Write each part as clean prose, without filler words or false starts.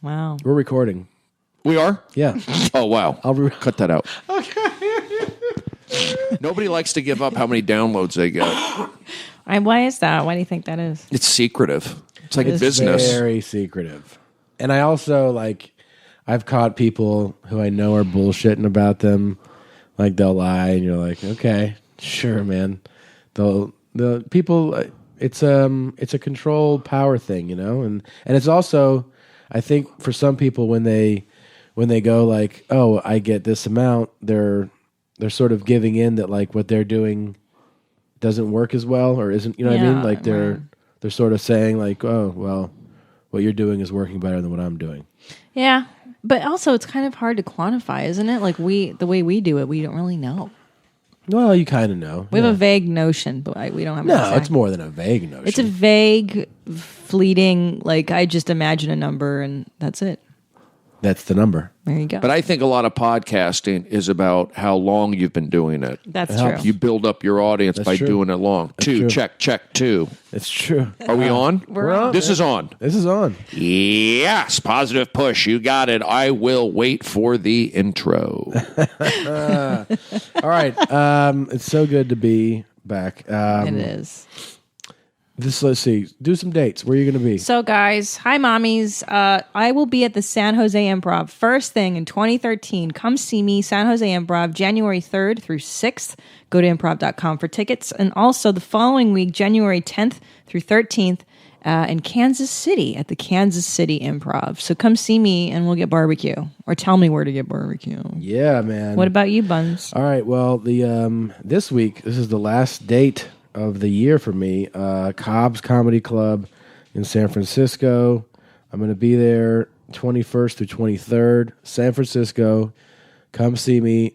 Wow. We're recording. We are? Yeah. Oh, wow. Cut that out. Okay. Nobody likes to give up how many downloads they get. Why is that? Why do you think that is? It's secretive. It's like a It's business. very secretive. And I also, I've caught people who I know are bullshitting about them. Like, they'll lie, and you're like, okay, sure, man. The people, it's a control power thing, and it's also, I think for some people when they go like, oh, I get this amount, they're sort of giving in that like what they're doing doesn't work as well or isn't, what I mean? Like they're sort of saying like, oh, well, what you're doing is working better than what I'm doing. Yeah. But also it's kind of hard to quantify, isn't it? Like the way we do it, we don't really know. Well, you kind of know. We have a vague notion, but we don't have No, it's more than a vague notion. It's a vague, fleeting, like I just imagine a number and that's it. That's the number. There you go. But I think a lot of podcasting is about how long you've been doing it. That's true. You build up your audience by true. doing it long. That's Two, true. check, two. It's true. Are we on? We're on. This is on. This is on. Yes, positive push. You got it. I will wait for the intro. All right. It's so good to be back. It is. Let's see. Do some dates. Where are you going to be? So, guys, hi, mommies. I will be at the San Jose Improv first thing in 2013. Come see me, San Jose Improv, January 3rd through 6th. Go to improv.com for tickets. And also the following week, January 10th through 13th, in Kansas City at the Kansas City Improv. So come see me and we'll get barbecue. Or tell me where to get barbecue. Yeah, man. What about you, Buns? All right. Well, this week, this is the last date of the year for me. Cobb's Comedy Club in San Francisco. I'm going to be there 21st through 23rd, San Francisco. Come see me.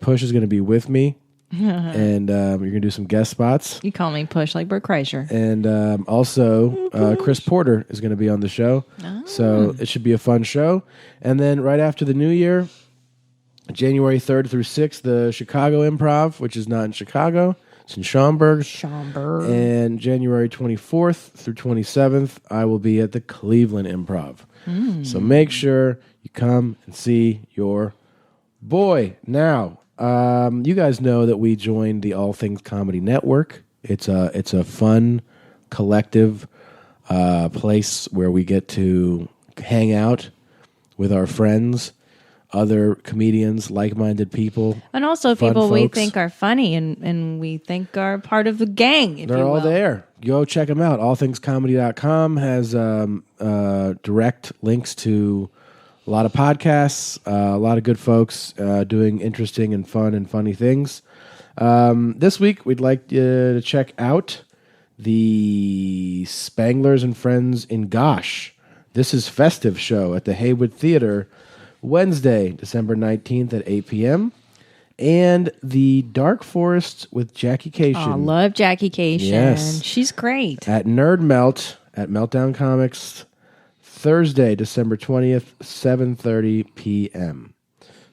Push is going to be with me. And you're going to do some guest spots. You call me Push like Bert Kreischer. And also, Chris Porter is going to be on the show. Oh. So it should be a fun show. And then right after the new year, January 3rd through 6th, the Chicago Improv, which is not in Chicago. It's in Schaumburg. And January 24th through 27th, I will be at the Cleveland Improv. So make sure you come and see your boy. Now, you guys know that we joined the All Things Comedy Network. It's a fun, collective place where we get to hang out with our friends, other comedians, like-minded people. And also people we think are funny and we think are part of the gang, if They're you will. all there. Go check them out. Allthingscomedy.com has direct links to a lot of podcasts, a lot of good folks doing interesting and fun and funny things. This week, we'd like to check out the Spanglers and Friends in Gosh. This is Festive show at the Haywood Theater, Wednesday, December 19th at 8 p.m. And the Dark Forest with Jackie Cation. Oh, love Jackie Cation. Yes. She's great. At Nerd Melt at Meltdown Comics, Thursday, December 20th, 7:30 p.m.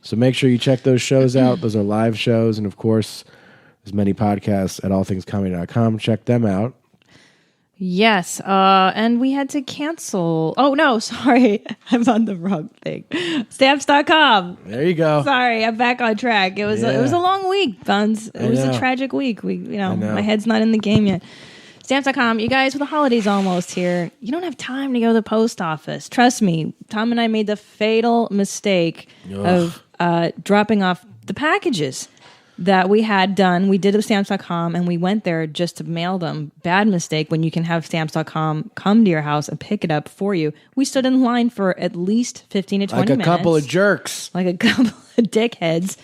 So make sure you check those shows out. Those are live shows. And, of course, there's many podcasts at allthingscomedy.com. Check them out. Yes, and we had to cancel. Oh, no, sorry. I'm on the wrong thing. Stamps.com. There you go. Sorry, I'm back on track. It was a long week, Buns. It was a tragic week. My head's not in the game yet. Stamps.com. You guys, with the holidays almost here, you don't have time to go to the post office. Trust me, Tom and I made the fatal mistake of dropping off the packages that we had done. We did it with Stamps.com, and we went there just to mail them. Bad mistake when you can have Stamps.com come to your house and pick it up for you. We stood in line for at least 15 to 20 minutes. Like a couple of jerks. Like a couple of dickheads.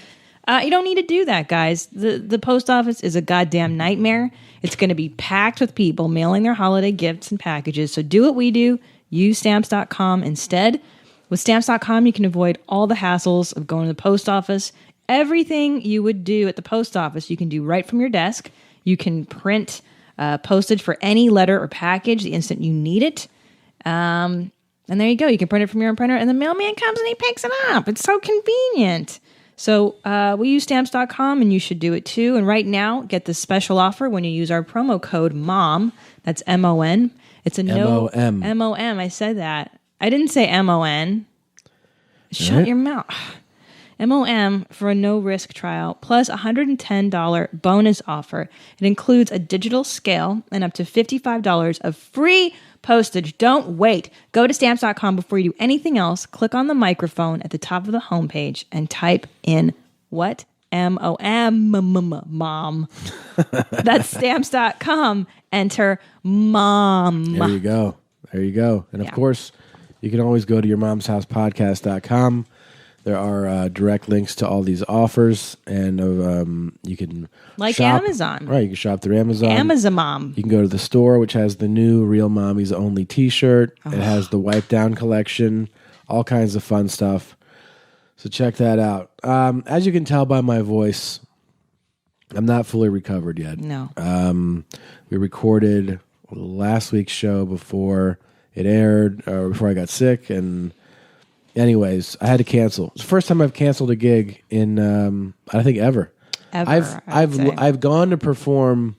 You don't need to do that, guys. The post office is a goddamn nightmare. It's going to be packed with people mailing their holiday gifts and packages. So do what we do. Use Stamps.com instead. With Stamps.com, you can avoid all the hassles of going to the post office. Everything you would do at the post office, you can do right from your desk. You can print postage for any letter or package the instant you need it. And there you go. You can print it from your own printer, and the mailman comes and he picks it up. It's so convenient. So we use Stamps.com, and you should do it too. And right now, get this special offer when you use our promo code MOM. That's MON. It's a MOM. MOM. I said that. I didn't say MON. Shut your mouth. MOM for a no-risk trial plus $110 bonus offer. It includes a digital scale and up to $55 of free postage. Don't wait. Go to Stamps.com before you do anything else. Click on the microphone at the top of the homepage and type in what? MOM, mom. That's Stamps.com. Enter mom. There you go. There you go. And of course, you can always go to yourmomshousepodcast.com. There are direct links to all these offers, and you can shop, Amazon. Right, you can shop through Amazon. Amazon Mom. You can go to the store, which has the new Real Mommies Only t-shirt. It has the Wipe Down collection, all kinds of fun stuff. So check that out. As you can tell by my voice, I'm not fully recovered yet. No. We recorded last week's show before it aired, or before I got sick, and anyways, I had to cancel. It's the first time I've canceled a gig in I think ever. I've gone to perform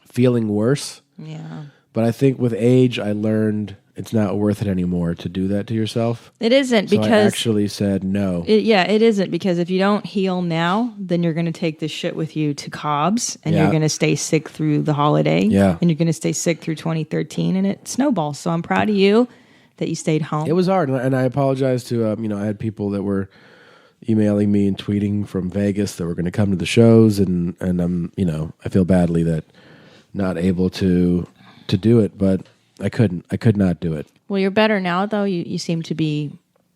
feeling worse. Yeah. But I think with age I learned it's not worth it anymore to do that to yourself. It isn't so because I actually said no. It isn't because if you don't heal now, then you're going to take this shit with you to Cobb's, and you're going to stay sick through the holiday. Yeah. And you're going to stay sick through 2013, and it snowballs. So I'm proud of you that you stayed home. It was hard, and I apologize to I had people that were emailing me and tweeting from Vegas that were going to come to the shows, and I'm I feel badly that not able to do it, but I could not do it. Well, you're better now, though. You seem to be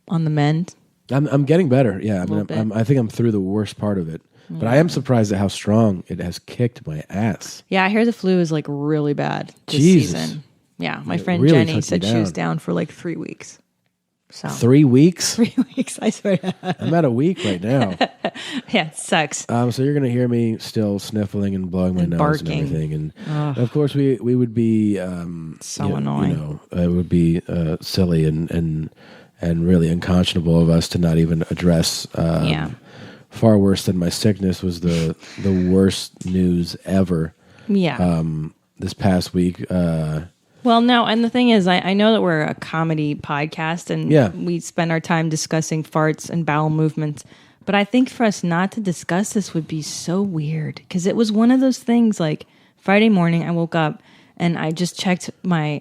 on the mend. I'm getting better. Yeah, I think I'm through the worst part of it. But I am surprised at how strong it has kicked my ass. Yeah, I hear the flu is like really bad this Jesus. season. Yeah, my friend really Jenny said she was down for like 3 weeks. So 3 weeks? 3 weeks, I swear. I'm at a week right now. Yeah, it sucks. So you're going to hear me still sniffling and blowing my nose barking. and everything. And of course, we would be so annoying. It would be silly and really unconscionable of us to not even address. Far worse than my sickness was the worst news ever. Yeah. This past week. Well, no, and the thing is, I know that we're a comedy podcast, and we spend our time discussing farts and bowel movements, but I think for us not to discuss this would be so weird, because it was one of those things, like, Friday morning, I woke up, and I just checked my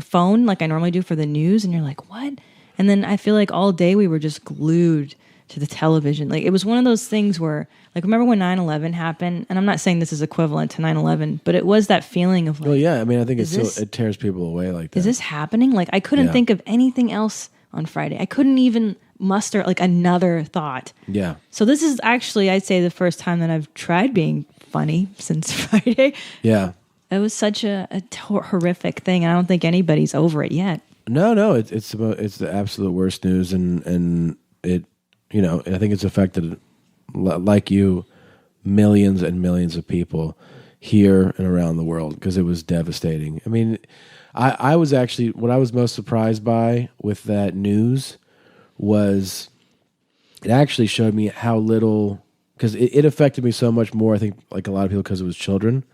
phone, like I normally do for the news, and you're like, what? And then I feel like all day we were just glued to the television. Like, it was one of those things where, like, remember when 9/11 happened? And I'm not saying this is equivalent to 9/11, but it was that feeling of like, well, yeah, I mean, I think it tears people away like that. Is this happening? Like, I couldn't think of anything else on Friday. I couldn't even muster like another thought. Yeah. So this is actually, I'd say, the first time that I've tried being funny since Friday. Yeah. It was such a horrific thing. I don't think anybody's over it yet. No, it's the absolute worst news, and it, I think it's affected, like you, millions and millions of people here and around the world, because it was devastating. I mean, I was actually, what I was most surprised by with that news was it actually showed me how little, because it affected me so much more, I think, like a lot of people, because it was children,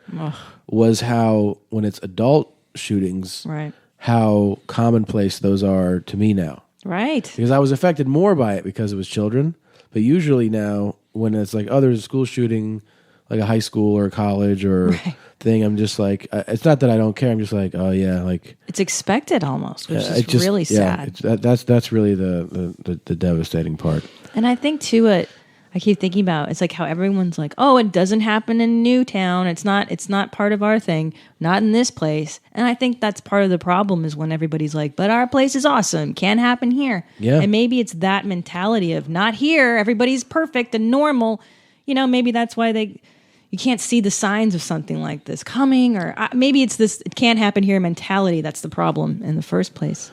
was how when it's adult shootings, right, how commonplace those are to me now. Right. Because I was affected more by it because it was children. But usually now, when it's like, there's a school shooting, like a high school or a college or thing, I'm just like, it's not that I don't care. I'm just like, oh yeah, like it's expected almost, which is really sad. That's really the devastating part. And I think too, I keep thinking about, it's like how everyone's like, oh, it doesn't happen in Newtown. It's not part of our thing. Not in this place. And I think that's part of the problem, is when everybody's like, but our place is awesome. Can't happen here. Yeah. And maybe it's that mentality of not here. Everybody's perfect and normal. Maybe that's why you can't see the signs of something like this coming, or maybe it's this it can't happen here mentality that's the problem in the first place.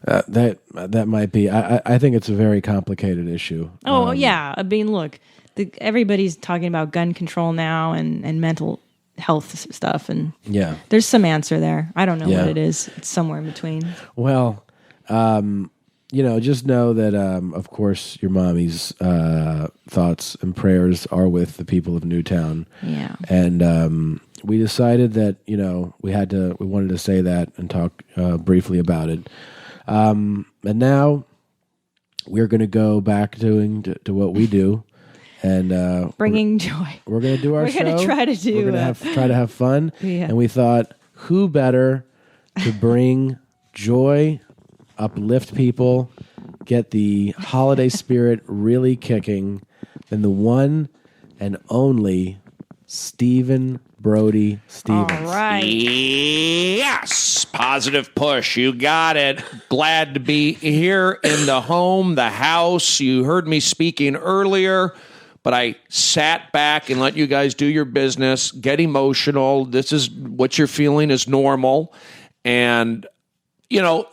That might be. I think it's a very complicated issue. Oh, yeah. I mean, look, everybody's talking about gun control now and mental health stuff. And there's some answer there. I don't know what it is. It's somewhere in between. Well, just know that, of course, your mommy's thoughts and prayers are with the people of Newtown. Yeah. And we decided that, we wanted to say that and talk briefly about it. And now we're going to go back to what we do. And bringing joy. We're going to do our show. We're going to try to do. We're going to try to have fun. Yeah. And we thought, who better to bring joy, uplift people, get the holiday spirit really kicking than the one and only Steven Brody Stevens. All right. Yes, positive push. You got it. Glad to be here in the home, the house. You heard me speaking earlier, but I sat back and let you guys do your business, get emotional. This is what you're feeling is normal. And, you know,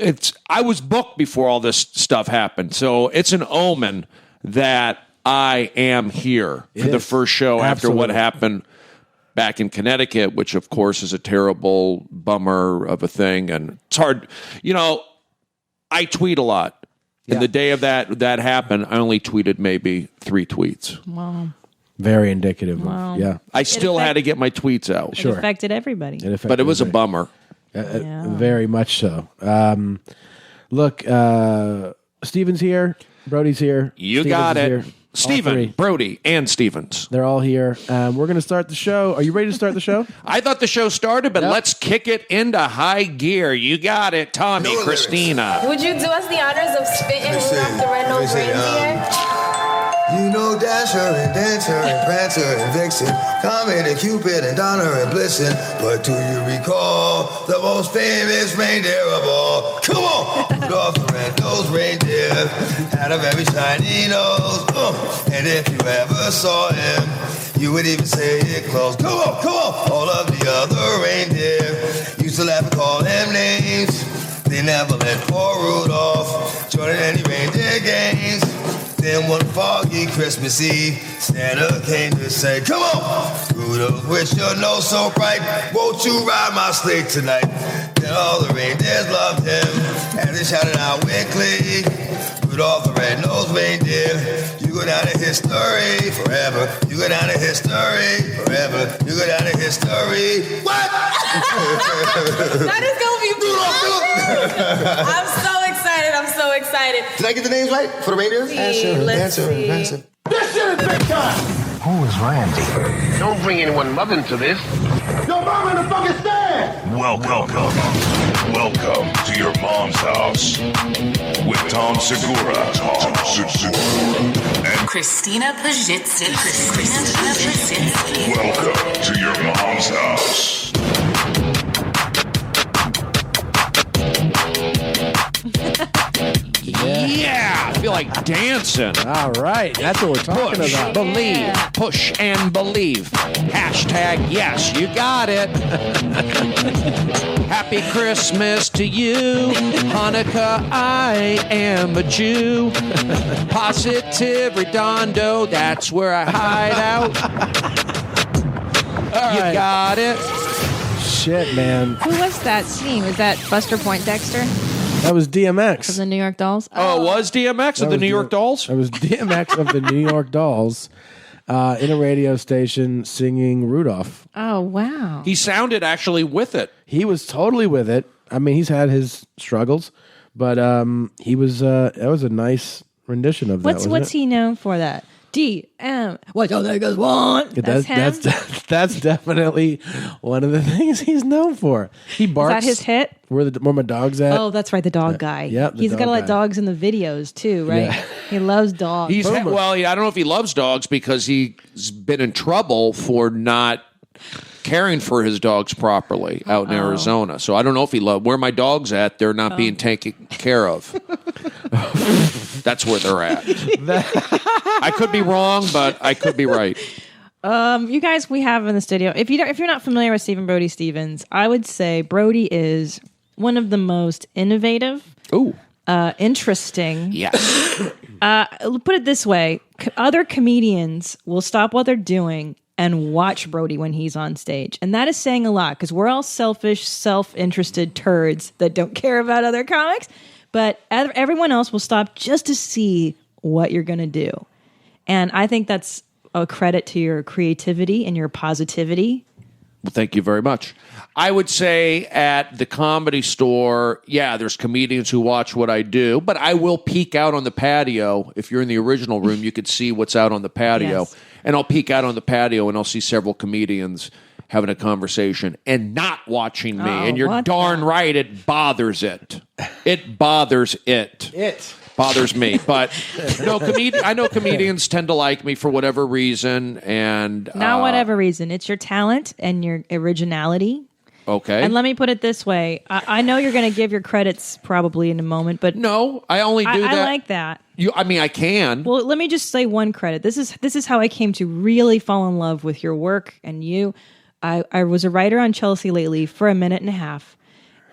I was booked before all this stuff happened. So it's an omen that I am here for the first show after what happened back in Connecticut, which, of course, is a terrible bummer of a thing. And it's hard. You know, I tweet a lot. Yeah. And the day of that happened, I only tweeted maybe 3 tweets. Wow. Very indicative. Wow. Yeah. I still had to get my tweets out. It affected everybody. But it was a bummer. Very much so. Look, Steven's here. Brody's here. You Stevens got it. Here. Steven, Brody, and Stevens. They're all here. We're going to start the show. Are you ready to start the show? I thought the show started, but let's kick it into high gear. You got it, Tommy, Christina. Would you do us the honors of spitting Rudolph the Red-Nosed Reindeer? You know Dasher and Dancer and Prancer and Vixen, Comet and Cupid and Donner and Blitzen. But do you recall the most famous reindeer of all? Come on! Rudolph the Red-Nosed Reindeer had a very shiny nose. And if you ever saw him, you would even say it close. Come on, come on! All of the other reindeer used to laugh and call him names. They never let poor Rudolph join in any reindeer games. Then one foggy Christmas Eve, Santa came to say, come on, Rudolph, with your nose so bright, won't you ride my sleigh tonight? Then all the reindeers loved him, and they shouted out with glee, Rudolph the Red-Nosed Reindeer, you go down in history forever. You go down in history forever. You go down in history. What? That is going to be Rudolph. I'm so excited. I'm so excited. Did I get the names right for the reindeers? Let's see. This shit is big time. Who is Randy? Don't bring anyone love into this. Your mom in the fucking stand. Welcome to your mom's house with Tom Segura, and Christina Pajitsin. welcome to your mom's house. Yeah, I feel like dancing. All right. That's what we're talking Push, about. believe, push and believe. Hashtag yes, you got it. Happy Christmas to you. Hanukkah, I am a Jew. Positive Redondo, that's where I hide out. You right. got it. Shit, man. Who was that scene? Was that Buster Poindexter That was of DMX. the New York Dolls? Oh, it was DMX of the New York Dolls? That was DMX of the New York Dolls in a radio station singing Rudolph. Oh, wow. He sounded actually with it. He was totally with it. I mean, he's had his struggles, but he was. That was a nice rendition of that. What's he known for? That DM. What y'all niggas want? That's him. That's definitely one of the things he's known for. He barks. Is that his hit? Where my dog's at? Oh, that's right, the dog guy. Yep, the he's dog got to let guy. dogs in the videos too, right? Yeah. He loves dogs. Well, I don't know if he loves dogs because he's been in trouble for not caring for his dogs properly out in Arizona. So I don't know if he loves where my dog's at. They're not being taken care of. That's where they're at. I could be wrong, but I could be right. You guys, we have in the studio. If you're not familiar with Steven Brody Stevens, I would say Brody is one of the most innovative, interesting. Yes. Put it this way: other comedians will stop what they're doing and watch Brody when he's on stage, and that is saying a lot because we're all selfish, self-interested turds that don't care about other comics. But everyone else will stop just to see what you're going to do, and I think that's a credit to your creativity and your positivity. Well, thank you very much. I would say at the Comedy Store, yeah, there's comedians who watch what I do, but I will peek out on the patio. If you're in the original room, you could see what's out on the patio. Yes. And I'll peek out on the patio and I'll see several comedians having a conversation and not watching me. Oh, And you're what darn right, it bothers it. It bothers it. It bothers me. But no, I know comedians tend to like me for whatever reason. And Not whatever reason. It's your talent and your originality. Okay. And let me put it this way. I know you're going to give your credits probably in a moment, but no, I only do that. I like that. I can. Well, let me just say one credit. This is how I came to really fall in love with your work and you. I was a writer on Chelsea lately for a minute and a half.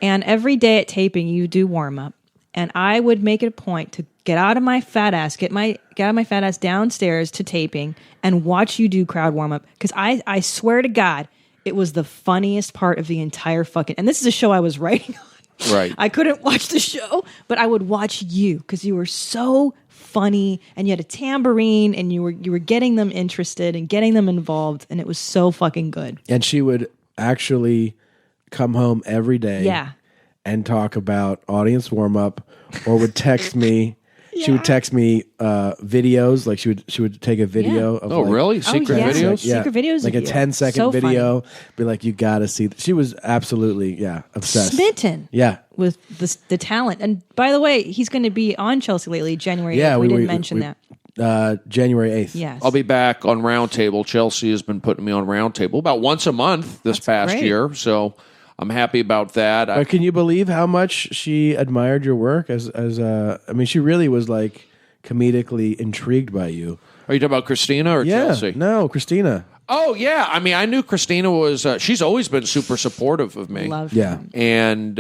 And every day at taping, you do warm up. And I would make it a point to get out of my fat ass, get out of my fat ass downstairs to taping and watch you do crowd warm up. Because I swear to God, it was the funniest part of the entire fucking. And this is a show I was writing on. Right. I couldn't watch the show, but I would watch you because you were so funny and you had a tambourine and you were getting them interested and getting them involved, and it was so fucking good. And she would actually come home every day. Yeah. And talk about audience warm up, or would text me. She would text me videos, like she would take a video of. Oh, like, really? Secret yeah. videos? Yeah, Secret videos like of a you. 10-second So video. Be like, you got to see. She was absolutely obsessed. Smitten. Yeah. With the talent. And by the way, he's going to be on Chelsea lately, January 8th. Yeah, we didn't mention that. January 8th. Yes. I'll be back on Roundtable. Chelsea has been putting me on Roundtable about once a month this past great. year. So I'm happy about that. But can you believe how much she admired your work? I mean, she really was like comedically intrigued by you. Are you talking about Christina or Chelsea? No, Christina. Oh, yeah. I mean, I knew Christina was, she's always been super supportive of me. Love Yeah. him. And,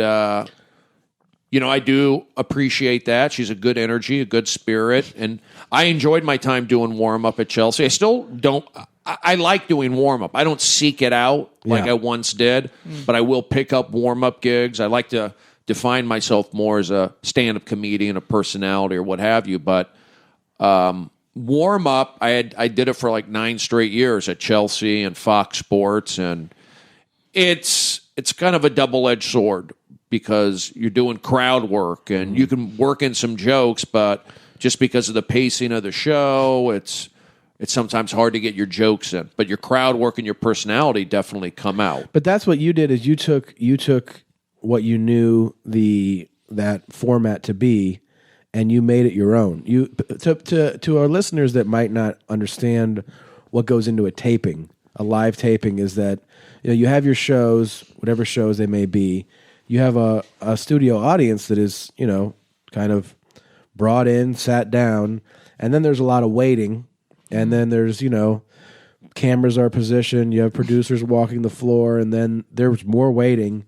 I do appreciate that. She's a good energy, a good spirit. And I enjoyed my time doing warm up at Chelsea. I still don't, I like doing warm up. I don't seek it out like I once did, but I will pick up warm up gigs. I like to define myself more as a stand up comedian, a personality, or what have you. But warm up, I did it for like 9 straight years at Chelsea and Fox Sports, and it's kind of a double-edged sword because you're doing crowd work and you can work in some jokes, but just because of the pacing of the show, it's sometimes hard to get your jokes in. But your crowd work and your personality definitely come out. But that's what you did, is you took what you knew that format to be, and you made it your own. You to our listeners that might not understand what goes into a live taping is that you have your shows, whatever shows they may be. You have a studio audience that is kind of brought in, sat down, and then there's a lot of waiting, and then there's cameras are positioned. You have producers walking the floor, and then there's more waiting,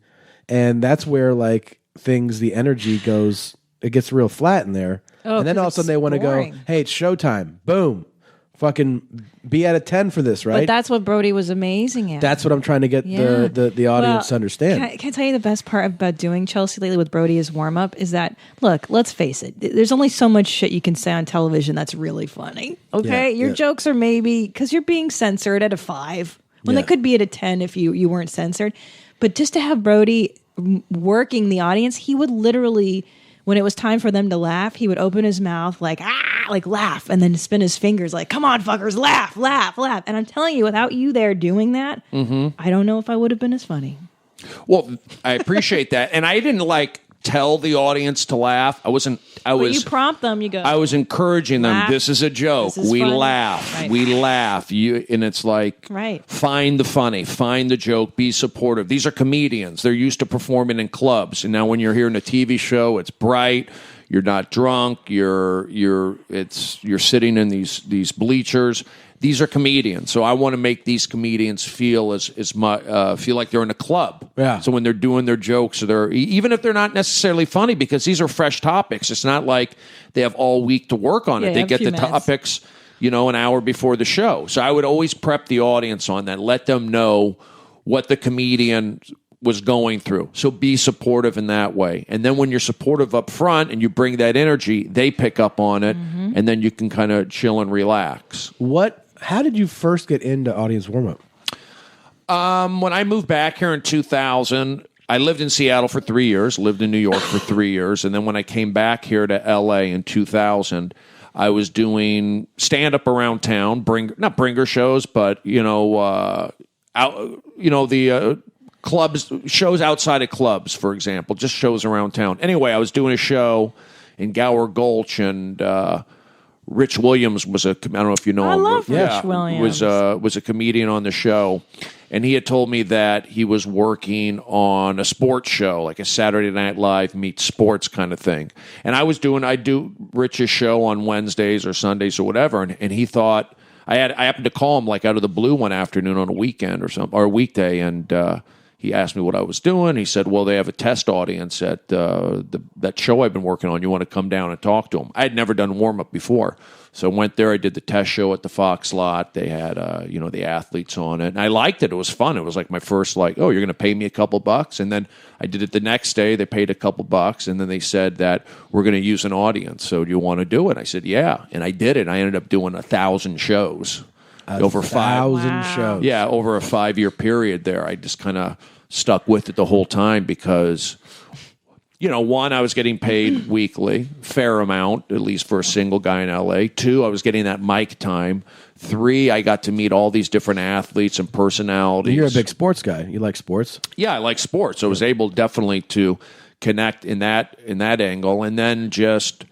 and that's where the energy goes. It gets real flat in there. Oh, and then all of a sudden they want to go, hey, it's showtime. Boom. Fucking be at a 10 for this, right? But that's what Brody was amazing at. That's what I'm trying to get the audience to understand. Can I tell you the best part about doing Chelsea lately with Brody as warm up is that, look, let's face it, there's only so much shit you can say on television that's really funny. Okay? Your jokes are maybe, because you're being censored at a 5, when they could be at a 10 if you weren't censored. But just to have Brody working the audience, he would literally, when it was time for them to laugh, he would open his mouth like laugh, and then spin his fingers like, come on, fuckers, laugh, laugh, laugh. And I'm telling you, without you there doing that, I don't know if I would have been as funny. Well, I appreciate that. And I didn't tell the audience to laugh. You prompt them, you go. I was encouraging them. Laugh. This is a joke. This is We funny. laugh. Right. We laugh. And it's like, Right. Find the funny, find the joke, be supportive. These are comedians. They're used to performing in clubs. And now when you're here in a TV show, it's bright. You're not drunk. You're sitting in these bleachers. These are comedians, so I want to make these comedians feel feel like they're in a club. Yeah. So when they're doing their jokes, even if they're not necessarily funny, because these are fresh topics. It's not like they have all week to work on it. Yeah, They a get few the minutes. topics, an hour before the show. So I would always prep the audience on that, let them know what the comedian was going through. So be supportive in that way. And then when you're supportive up front and you bring that energy, they pick up on it, and then you can kind of chill and relax. How did you first get into audience warm-up? When I moved back here in 2000, I lived in Seattle for 3 years, lived in New York for 3 years, and then when I came back here to L.A. in 2000, I was doing stand-up around town, not bringer shows, but clubs, shows outside of clubs, for example, just shows around town. Anyway, I was doing a show in Gower Gulch, and Rich Williams was I don't know if you know him. I love Rich Williams. Was a comedian on the show, and he had told me that he was working on a sports show, like a Saturday Night Live meets sports kind of thing. And I do Rich's show on Wednesdays or Sundays or whatever, and he thought I happened to call him like out of the blue one afternoon on a weekend or something, or a weekday, and he asked me what I was doing. He said, well, they have a test audience at that show I've been working on. You want to come down and talk to them? I had never done warm-up before. So I went there. I did the test show at the Fox lot. They had, the athletes on it. And I liked it. It was fun. It was like my first, you're going to pay me a couple bucks. And then I did it the next day. They paid a couple bucks. And then they said that we're going to use an audience. So do you want to do it? I said, yeah. And I did it. I ended up doing 1,000 shows. Over 1,000 shows. Yeah, over a 5-year period there. I just kind of stuck with it the whole time because, one, I was getting paid weekly, fair amount, at least for a single guy in L.A. 2, I was getting that mic time. 3, I got to meet all these different athletes and personalities. You're a big sports guy. You like sports? Yeah, I like sports. I was able definitely to connect in that angle. And then just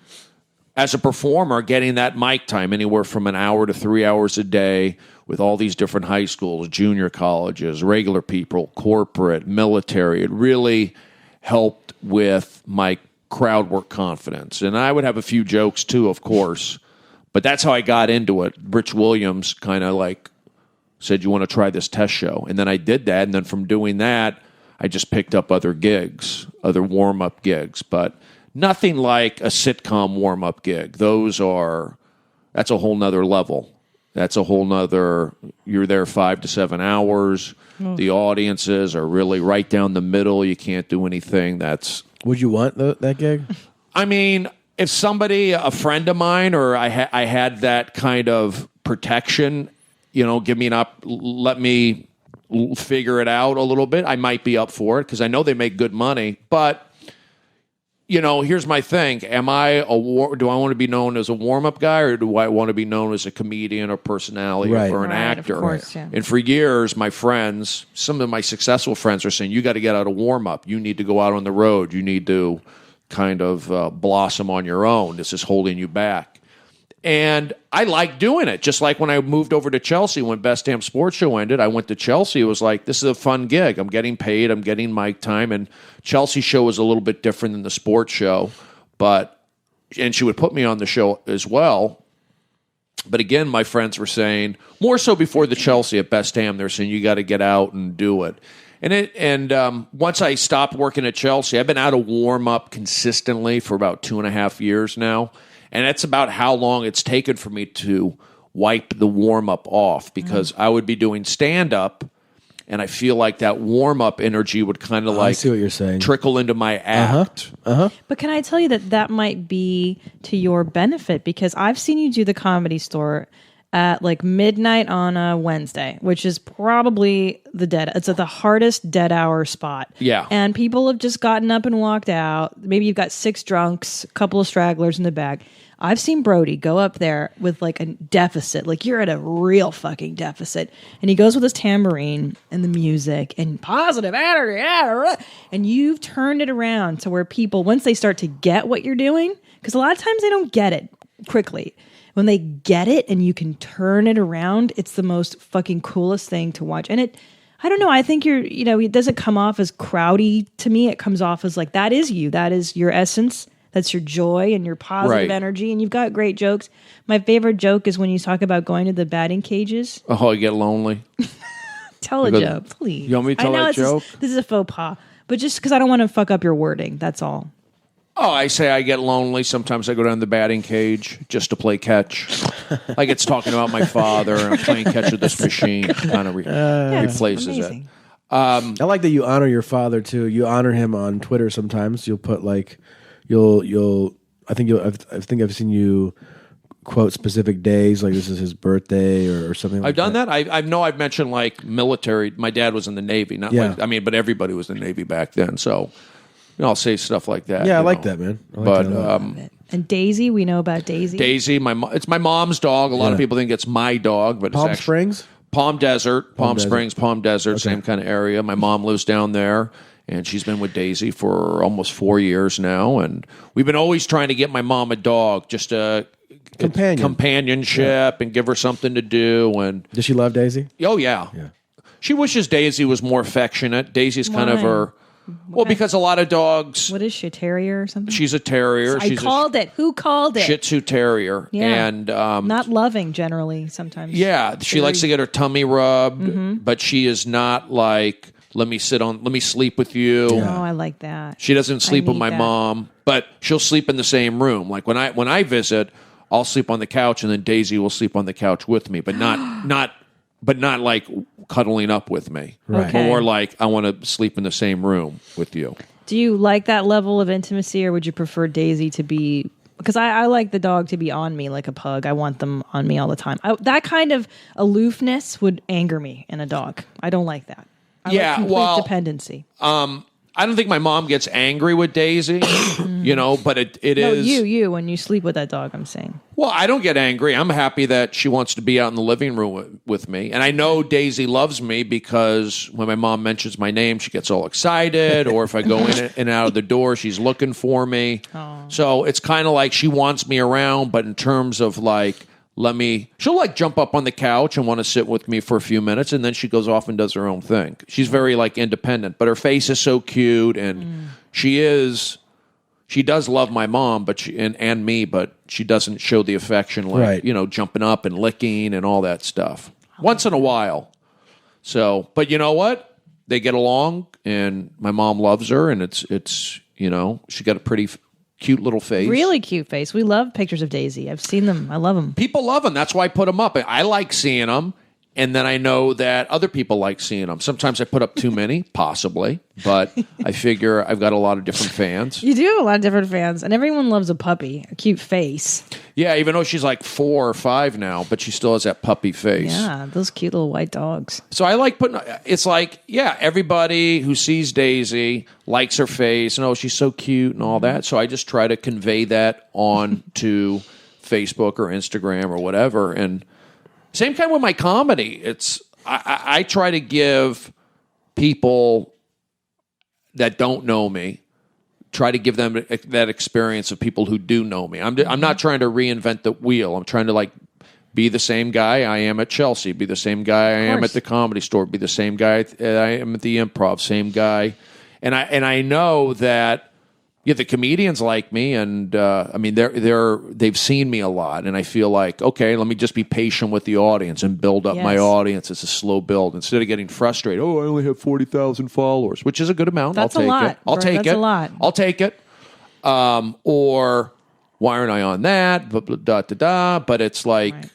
as a performer, getting that mic time anywhere from an hour to 3 hours a day with all these different high schools, junior colleges, regular people, corporate, military, it really helped with my crowd work confidence. And I would have a few jokes too, of course, but that's how I got into it. Rich Williams kind of said, you want to try this test show? And then I did that. And then from doing that, I just picked up other gigs, other warm-up gigs, but nothing like a sitcom warm-up gig. That's a whole nother level. That's a whole nother, you're there 5 to 7 hours. The audiences are really right down the middle. You can't do anything Would you want that gig? I mean, if somebody, a friend of mine, or I had that kind of protection, give me let me figure it out a little bit, I might be up for it because I know they make good money, but here's my thing. Do I want to be known as a warm-up guy, or do I want to be known as a comedian or personality or an actor? Of course, yeah. And for years, my friends, some of my successful friends are saying, you got to get out of warm-up. You need to go out on the road. You need to kind of blossom on your own. This is holding you back. And I like doing it. Just like when I moved over to Chelsea when Best Damn Sports Show ended, I went to Chelsea. It was like, this is a fun gig. I'm getting paid. I'm getting mic time. And Chelsea show was a little bit different than the sports show. And she would put me on the show as well. But again, my friends were saying, more so before the Chelsea at Best Damn, they're saying, you got to get out and do it. And once I stopped working at Chelsea, I've been out of warm-up consistently for about 2.5 years now. And that's about how long it's taken for me to wipe the warm-up off because I would be doing stand-up, and I feel like that warm-up energy would kind of I see what you're saying. Trickle into my act. But can I tell you that might be to your benefit because I've seen you do the Comedy Store at midnight on a Wednesday, which is probably it's at the hardest dead hour spot. Yeah. And people have just gotten up and walked out. Maybe you've got 6 drunks, a couple of stragglers in the back. I've seen Brody go up there with a deficit, you're at a real fucking deficit. And he goes with his tambourine and the music and positive energy. And you've turned it around to where people, once they start to get what you're doing, because a lot of times they don't get it quickly. When they get it and you can turn it around, it's the most fucking coolest thing to watch. And I don't know, I think it doesn't come off as crowdy to me. It comes off as that is you. That is your essence. That's your joy and your positive energy. And you've got great jokes. My favorite joke is when you talk about going to the batting cages. Oh, you get lonely? Tell a joke, please. You want me to tell that joke? This is a faux pas. But just because I don't want to fuck up your wording, that's all. Oh, I say I get lonely. Sometimes I go down to the batting cage just to play catch. Like it's talking about my father and I'm playing catch with this machine. Kind of replaces it. I like that you honor your father too. You honor him on Twitter sometimes. You'll put I think I've seen you quote specific days, like this is his birthday or something like I've done that. I know I've mentioned like military. My dad was in the Navy, not Yeah. like, I mean, but everybody was in the Navy back then. So, I'll say stuff like that. Yeah, I you like know. that, man. I like But that a lot. And Daisy, we know about Daisy. Daisy, it's my mom's dog. A lot of people think it's my dog, but Palm it's actually Springs? Palm Desert, Palm Desert. Springs, Palm Desert, same kind of area. My mom lives down there, and she's been with Daisy for almost 4 years now. And we've been always trying to get my mom a dog, just a companionship, and give her something to do. And Does she love Daisy? oh yeah, she wishes Daisy was more affectionate. Daisy's kind of Why? her. Well, because a lot of dogs. What is she, a terrier or something? She's a terrier. I She's called it. Who called a it? Shih Tzu terrier, Yeah. and Not loving generally sometimes. yeah, she likes to get her tummy rubbed, Mm-hmm. but she is not like, let me sleep with you. Oh, I like that. She doesn't sleep with need my that. mom, but she'll sleep in the same room. Like when I visit, I'll sleep on the couch, and then Daisy will sleep on the couch with me, but not like cuddling up with me. Right. Okay. More like I want to sleep in the same room with you. Do you like that level of intimacy, or would you prefer Daisy to be? Because I like the dog to be on me like a pug. I want them on me all the time. That kind of aloofness would anger me in a dog. I don't like that. I Yeah, like complete well, dependency. I don't think my mom gets angry with Daisy, but it No, is. you when you sleep with that dog, I'm saying. Well, I don't get angry. I'm happy that she wants to be out in the living room with me. And I know Daisy loves me because when my mom mentions my name, she gets all excited. Or if I go in and out of the door, she's looking for me. So it's kind of like she wants me around, but in terms of like, she'll like jump up on the couch and want to sit with me for a few minutes, and then she goes off and does her own thing. She's very like independent, but her face is so cute, and she does love my mom, but and me, but she doesn't show the affection like, Right. Jumping up and licking and all that stuff. Once in a while. So, but you know what? They get along, and my mom loves her, and it's she got a pretty cute little face. Really cute face. We love pictures of Daisy. I've seen them. I love them. People love them. That's why I put them up. I like seeing them, and then I know that other people like seeing them. Sometimes I put up too many, possibly, but I figure I've got a lot of different fans. You do have a lot of different fans, and everyone loves a puppy, a cute face. Yeah, even though she's like 4 or 5 now, but she still has that puppy face. Yeah, those cute little white dogs. So I like putting. It's like, yeah, everybody who sees Daisy likes her face, and she's so cute and all that. So I just try to convey that on to Facebook or Instagram or whatever. And same kind with my comedy. It's I try to give people that don't know me, try to give them that experience of people who do know me. I'm not trying to reinvent the wheel. I'm trying to like be the same guy I am at Chelsea, be the same guy I am at the Comedy Store, be the same guy I am at the Improv, same guy. And I know that the comedians like me, and I mean they've seen me a lot, and I feel like, okay, let me just be patient with the audience and build up my Yes. audience. It's a slow build instead of getting frustrated. Oh, I only have 40,000 followers, which is a good amount. That's I'll take a lot, it. I'll bro. take That's it. a lot. I'll take it. Or why aren't I on that? But it's like Right.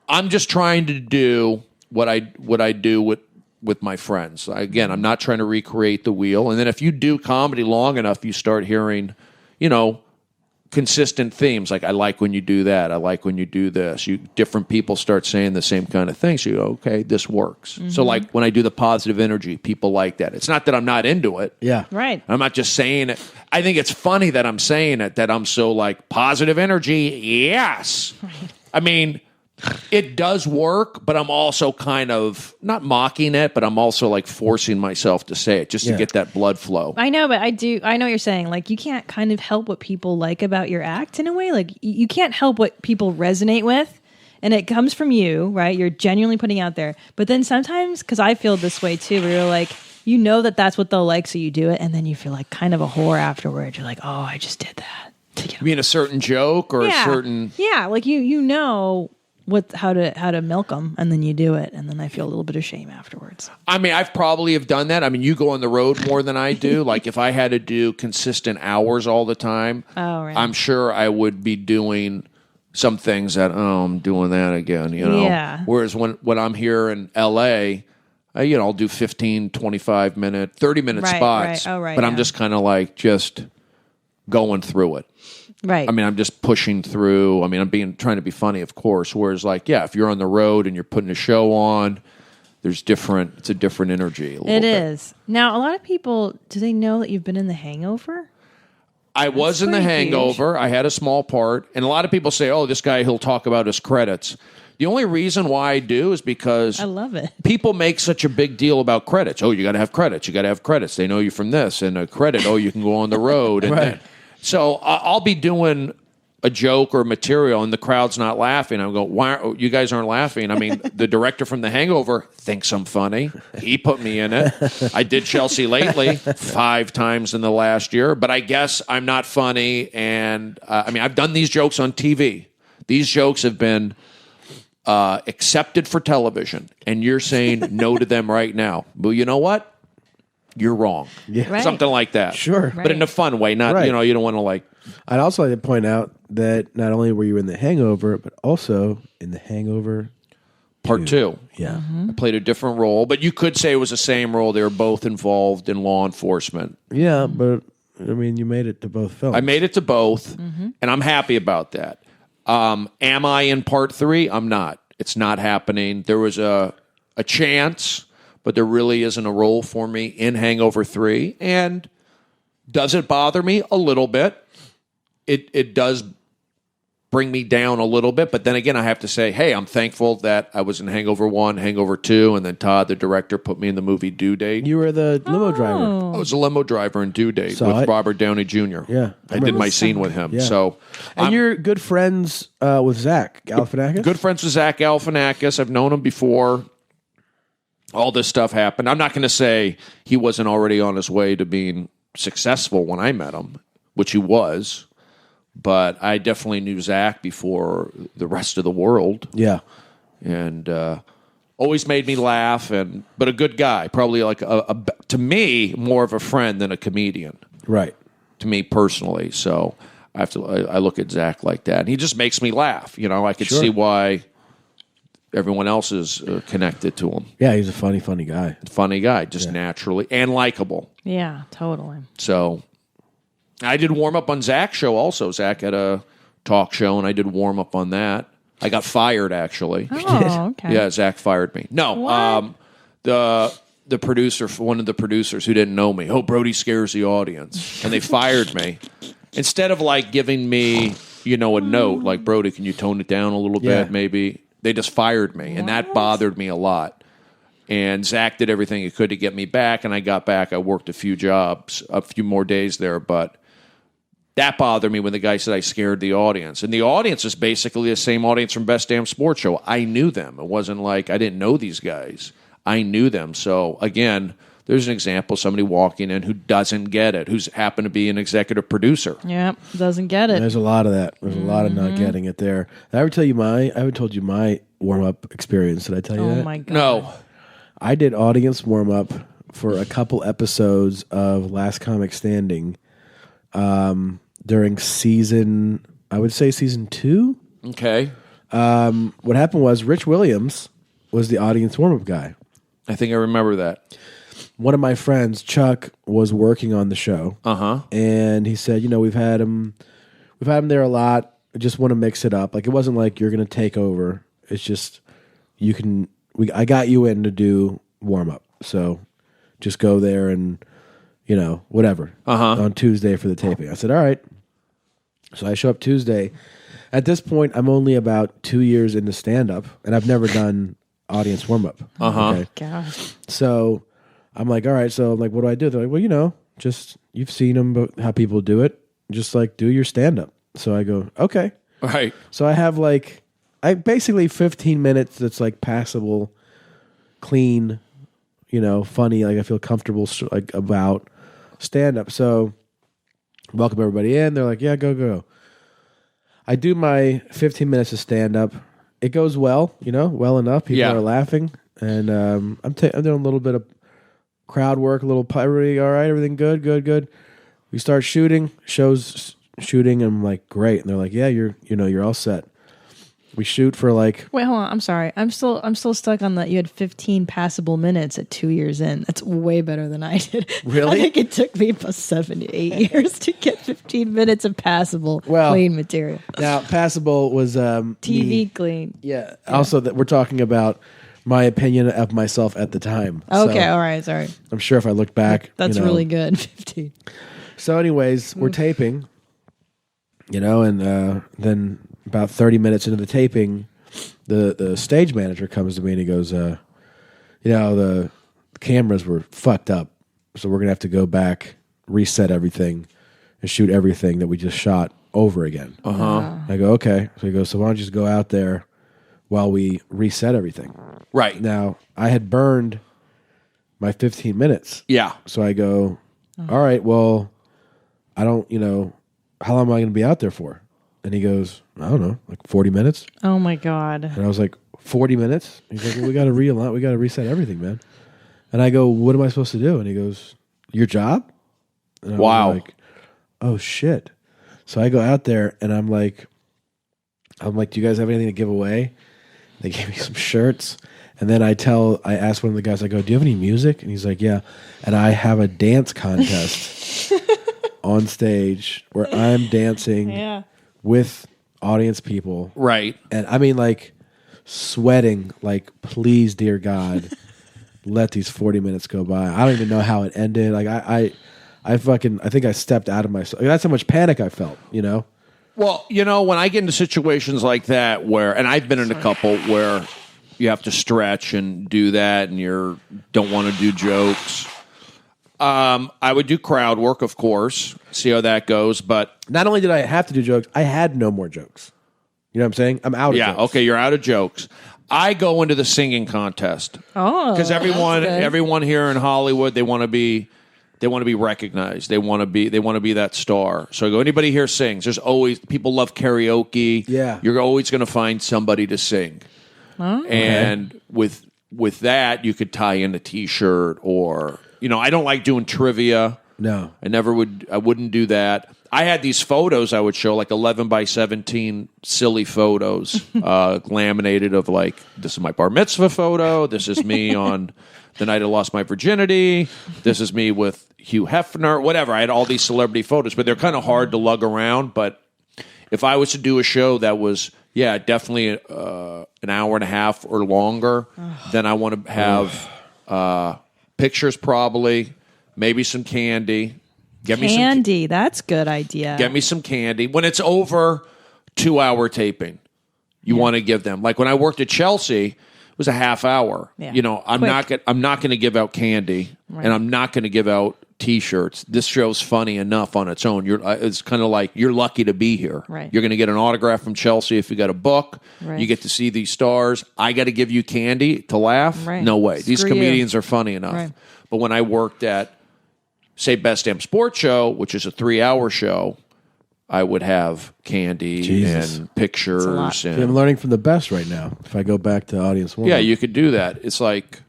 I'm just trying to do what I do with my friends. Again, I'm not trying to recreate the wheel. And then if you do comedy long enough, you start hearing, consistent themes. Like, I like when you do that. I like when you do this. Different people start saying the same kind of things. So you go, okay, this works. Mm-hmm. So like when I do the positive energy, people like that. It's not that I'm not into it. Yeah. Right. I'm not just saying it. I think it's funny that I'm saying it, that I'm so like positive energy. Yes. Right. I mean, it does work, but I'm also kind of not mocking it, but I'm also like forcing myself to say it just to get that blood flow. I know, but I know what you're saying. Like, you can't kind of help what people like about your act in a way. Like, you can't help what people resonate with. And it comes from you, right? You're genuinely putting out there. But then sometimes, because I feel this way too, where you're like, that's what they'll like, so you do it. And then you feel like kind of a whore afterwards. You're like, oh, I just did that. You mean a certain joke or a certain... Yeah, like you know how to milk them, and then you do it, and then I feel a little bit of shame afterwards. I mean, I've probably have done that. I mean, you go on the road more than I do. Like, if I had to do consistent hours all the time, right. I'm sure I would be doing some things that, I'm doing that again, Yeah. Whereas when I'm here in L.A., I'll do 15, 25-minute, 30-minute Right, spots. right. Oh, right, but I'm yeah. just kind of like, just going through it. Right. I mean, I'm just pushing through. I mean, I'm trying to be funny, of course. Whereas, like, yeah, if you're on the road and you're putting a show on, it's a different energy. It is. Now, a lot of people, do they know that you've been in The Hangover? I was in The Hangover. I had a small part. And a lot of people say, oh, this guy, he'll talk about his credits. The only reason why I do is because I love it. People make such a big deal about credits. Oh, you got to have credits. You got to have credits. They know you from this. And a credit, oh, you can go on the road. And Right. So I'll be doing a joke or material and the crowd's not laughing. I go, why you guys aren't laughing? I mean, the director from The Hangover thinks I'm funny. He put me in it. I did Chelsea Lately 5 times in the last year, but I guess I'm not funny. And I mean, I've done these jokes on TV. These jokes have been accepted for television, and you're saying no to them right now. Well, you know what? You're wrong. Yeah. Right. Something like that. Sure. But in a fun way, not, Right. you don't want to like. I'd also like to point out that not only were you in The Hangover, but also in The Hangover Part 2. Yeah. I played a different role, but you could say it was the same role. They were both involved in law enforcement. Yeah, but I mean, you made it to both films. I made it to both, and I'm happy about that. Am I in Part 3? I'm not. It's not happening. There was a chance, but there really isn't a role for me in Hangover 3. And does it bother me? A little bit. It does bring me down a little bit, but then again, I have to say, hey, I'm thankful that I was in Hangover 1, Hangover 2, and then Todd, the director, put me in the movie Due Date. You were the limo driver. I was a limo driver in Due Date Saw with it. Robert Downey Jr. Yeah. I did my scene with him. Yeah. So And you're good friends with Zach Galifianakis? good friends with Zach Galifianakis. I've known him before. All this stuff happened. I'm not going to say he wasn't already on his way to being successful when I met him, which he was. But I definitely knew Zach before the rest of the world. Yeah. And always made me laugh. But a good guy. Probably like, to me, more of a friend than a comedian. Right. To me personally. So I look at Zach like that. And he just makes me laugh. I could Sure. see why everyone else is connected to him. Yeah, he's a funny guy. Funny guy, just naturally, and likable. Yeah, totally. So I did warm up on Zach's show also. Zach had a talk show, and I did warm up on that. I got fired, actually. Oh, okay. Yeah, Zach fired me. No, the producer, one of the producers who didn't know me, Brody scares the audience, and they fired me. Instead of like giving me, a note, like, Brody, can you tone it down a little Yeah. bit, maybe? They just fired me, and that bothered me a lot. And Zach did everything he could to get me back, and I got back. I worked a few jobs, a few more days there, but that bothered me when the guy said I scared the audience. And the audience is basically the same audience from Best Damn Sports Show. I knew them. It wasn't like I didn't know these guys. I knew them. So, again, there's an example of somebody walking in who doesn't get it, who's happened to be an executive producer. Yep, doesn't get it. There's a lot of that. There's a lot of not getting it there. Did I ever tell you I haven't told you my warm-up experience. Did I tell you Oh that? my god. No. I did audience warm-up for a couple episodes of Last Comic Standing during season 2. Okay. What happened was Rich Williams was the audience warm-up guy. I think I remember that. One of my friends, Chuck, was working on the show. Uh-huh. And he said, we've had him there a lot. I just want to mix it up. Like, it wasn't like you're going to take over. It's just I got you in to do warm up. So just go there and, whatever. On Tuesday for the taping. I said, all right. So I show up Tuesday. At this point, I'm only about 2 years into stand-up, and I've never done audience warm-up. Okay? Gosh. So I'm like, all right. So I'm like, what do I do? They're like, well, just you've seen them, how people do it. Just like do your stand-up. So I go, okay. Right. So I have basically 15 minutes that's like passable, clean, funny. Like I feel comfortable like about stand-up. So welcome everybody in. They're like, yeah, go. I do my 15 minutes of stand-up. It goes well, well enough. People are laughing. And I'm doing a little bit of crowd work, a little everybody, all right, everything good. We start shooting, shooting, and I'm like, great. And they're like, yeah, you're all set. We shoot for like Wait, hold on. I'm sorry. I'm still stuck on that. You had 15 passable minutes at 2 years in. That's way better than I did. Really? I think it took me about 7 to 8 years to get 15 minutes of passable clean material. Now, passable was TV clean. Yeah. Also, that we're talking about my opinion of myself at the time. Okay, So all right, sorry. I'm sure if I look back, That's you know. really good. 15. So, anyways, we're taping, and then about 30 minutes into the taping, the stage manager comes to me and he goes, the cameras were fucked up, so we're gonna have to go back, reset everything, and shoot everything that we just shot over again. I go, okay. So he goes, so why don't you just go out there while we reset everything? Right. Now, I had burned my 15 minutes. Yeah. So I go, all right, well, I don't, how long am I going to be out there for? And he goes, I don't know, like 40 minutes. Oh my God. And I was like, 40 minutes? He's like, well, we got to realign. We got to reset everything, man. And I go, what am I supposed to do? And he goes, your job? And I was like, oh shit. So I go out there and I'm like, do you guys have anything to give away? They gave me some shirts. And then I asked one of the guys, I go, do you have any music? And he's like, yeah. And I have a dance contest on stage where I'm dancing with audience people. Right. And I mean, like, sweating, like, please, dear God, let these 40 minutes go by. I don't even know how it ended. Like, I think I stepped out of myself. That's how much panic I felt, Well, when I get into situations like that and I've been in a couple where you have to stretch and do that and don't want to do jokes. I would do crowd work, of course, see how that goes. But not only did I have to do jokes, I had no more jokes. You know what I'm saying? I'm out of jokes. Okay, you're out of jokes. I go into the singing contest. Oh, because everyone here in Hollywood, they want to be recognized. They want to be that star. So I go, anybody here sings? There's always people love karaoke. Yeah, you're always going to find somebody to sing. Oh. And with that, you could tie in a T-shirt or I don't like doing trivia. No, I wouldn't do that. I had these photos I would show, like 11 by 17 silly photos, laminated of like, this is my bar mitzvah photo. This is me on the night I lost my virginity. This is me with Hugh Hefner, whatever. I had all these celebrity photos, but they're kind of hard to lug around. But if I was to do a show that was, definitely an hour and a half or longer, then I want to have pictures probably, maybe some candy. Candy, that's a good idea. Get me some candy. When it's over 2-hour taping, you want to give them. Like when I worked at Chelsea, it was a half hour. Yeah. I'm not going to give out candy, and I'm not going to give out T-shirts. This show's funny enough on its own. It's kind of like you're lucky to be here. Right. You're going to get an autograph from Chelsea if you got a book. Right. You get to see these stars. I got to give you candy to laugh? Right. No way. These Screw comedians are funny enough. Right. But when I worked at, say, Best Damn Sports Show, which is a 3-hour show, I would have candy and pictures. And I'm learning from the best right now. If I go back to audience one, you could do that. It's like,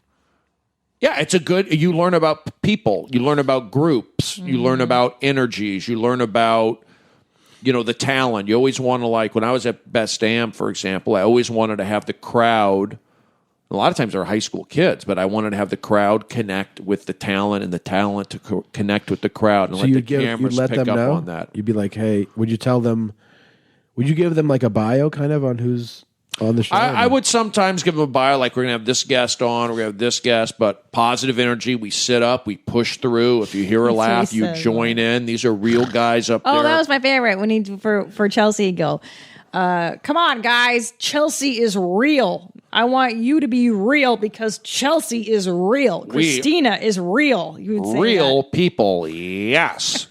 it's a good. You learn about people. You learn about groups. Mm-hmm. You learn about energies. You learn about the talent. You always want to, like when I was at Best Damn, for example, I always wanted to have the crowd. A lot of times they're high school kids, but I wanted to have the crowd connect with the talent and the talent to connect with the crowd and so let the cameras let pick them up know? on that. You'd be like, hey, would you give them like a bio kind of on who's on the show? I would sometimes give them a bio, like we're going to have this guest on, we're going to have this guest, but positive energy. We sit up, we push through. If you hear a laugh, you join in. These are real guys up there. Oh, that was my favorite. When he for Chelsea, he'd go, come on, guys, Chelsea is real. I want you to be real because Chelsea is real. Christina is real. You would say real that. people, yes.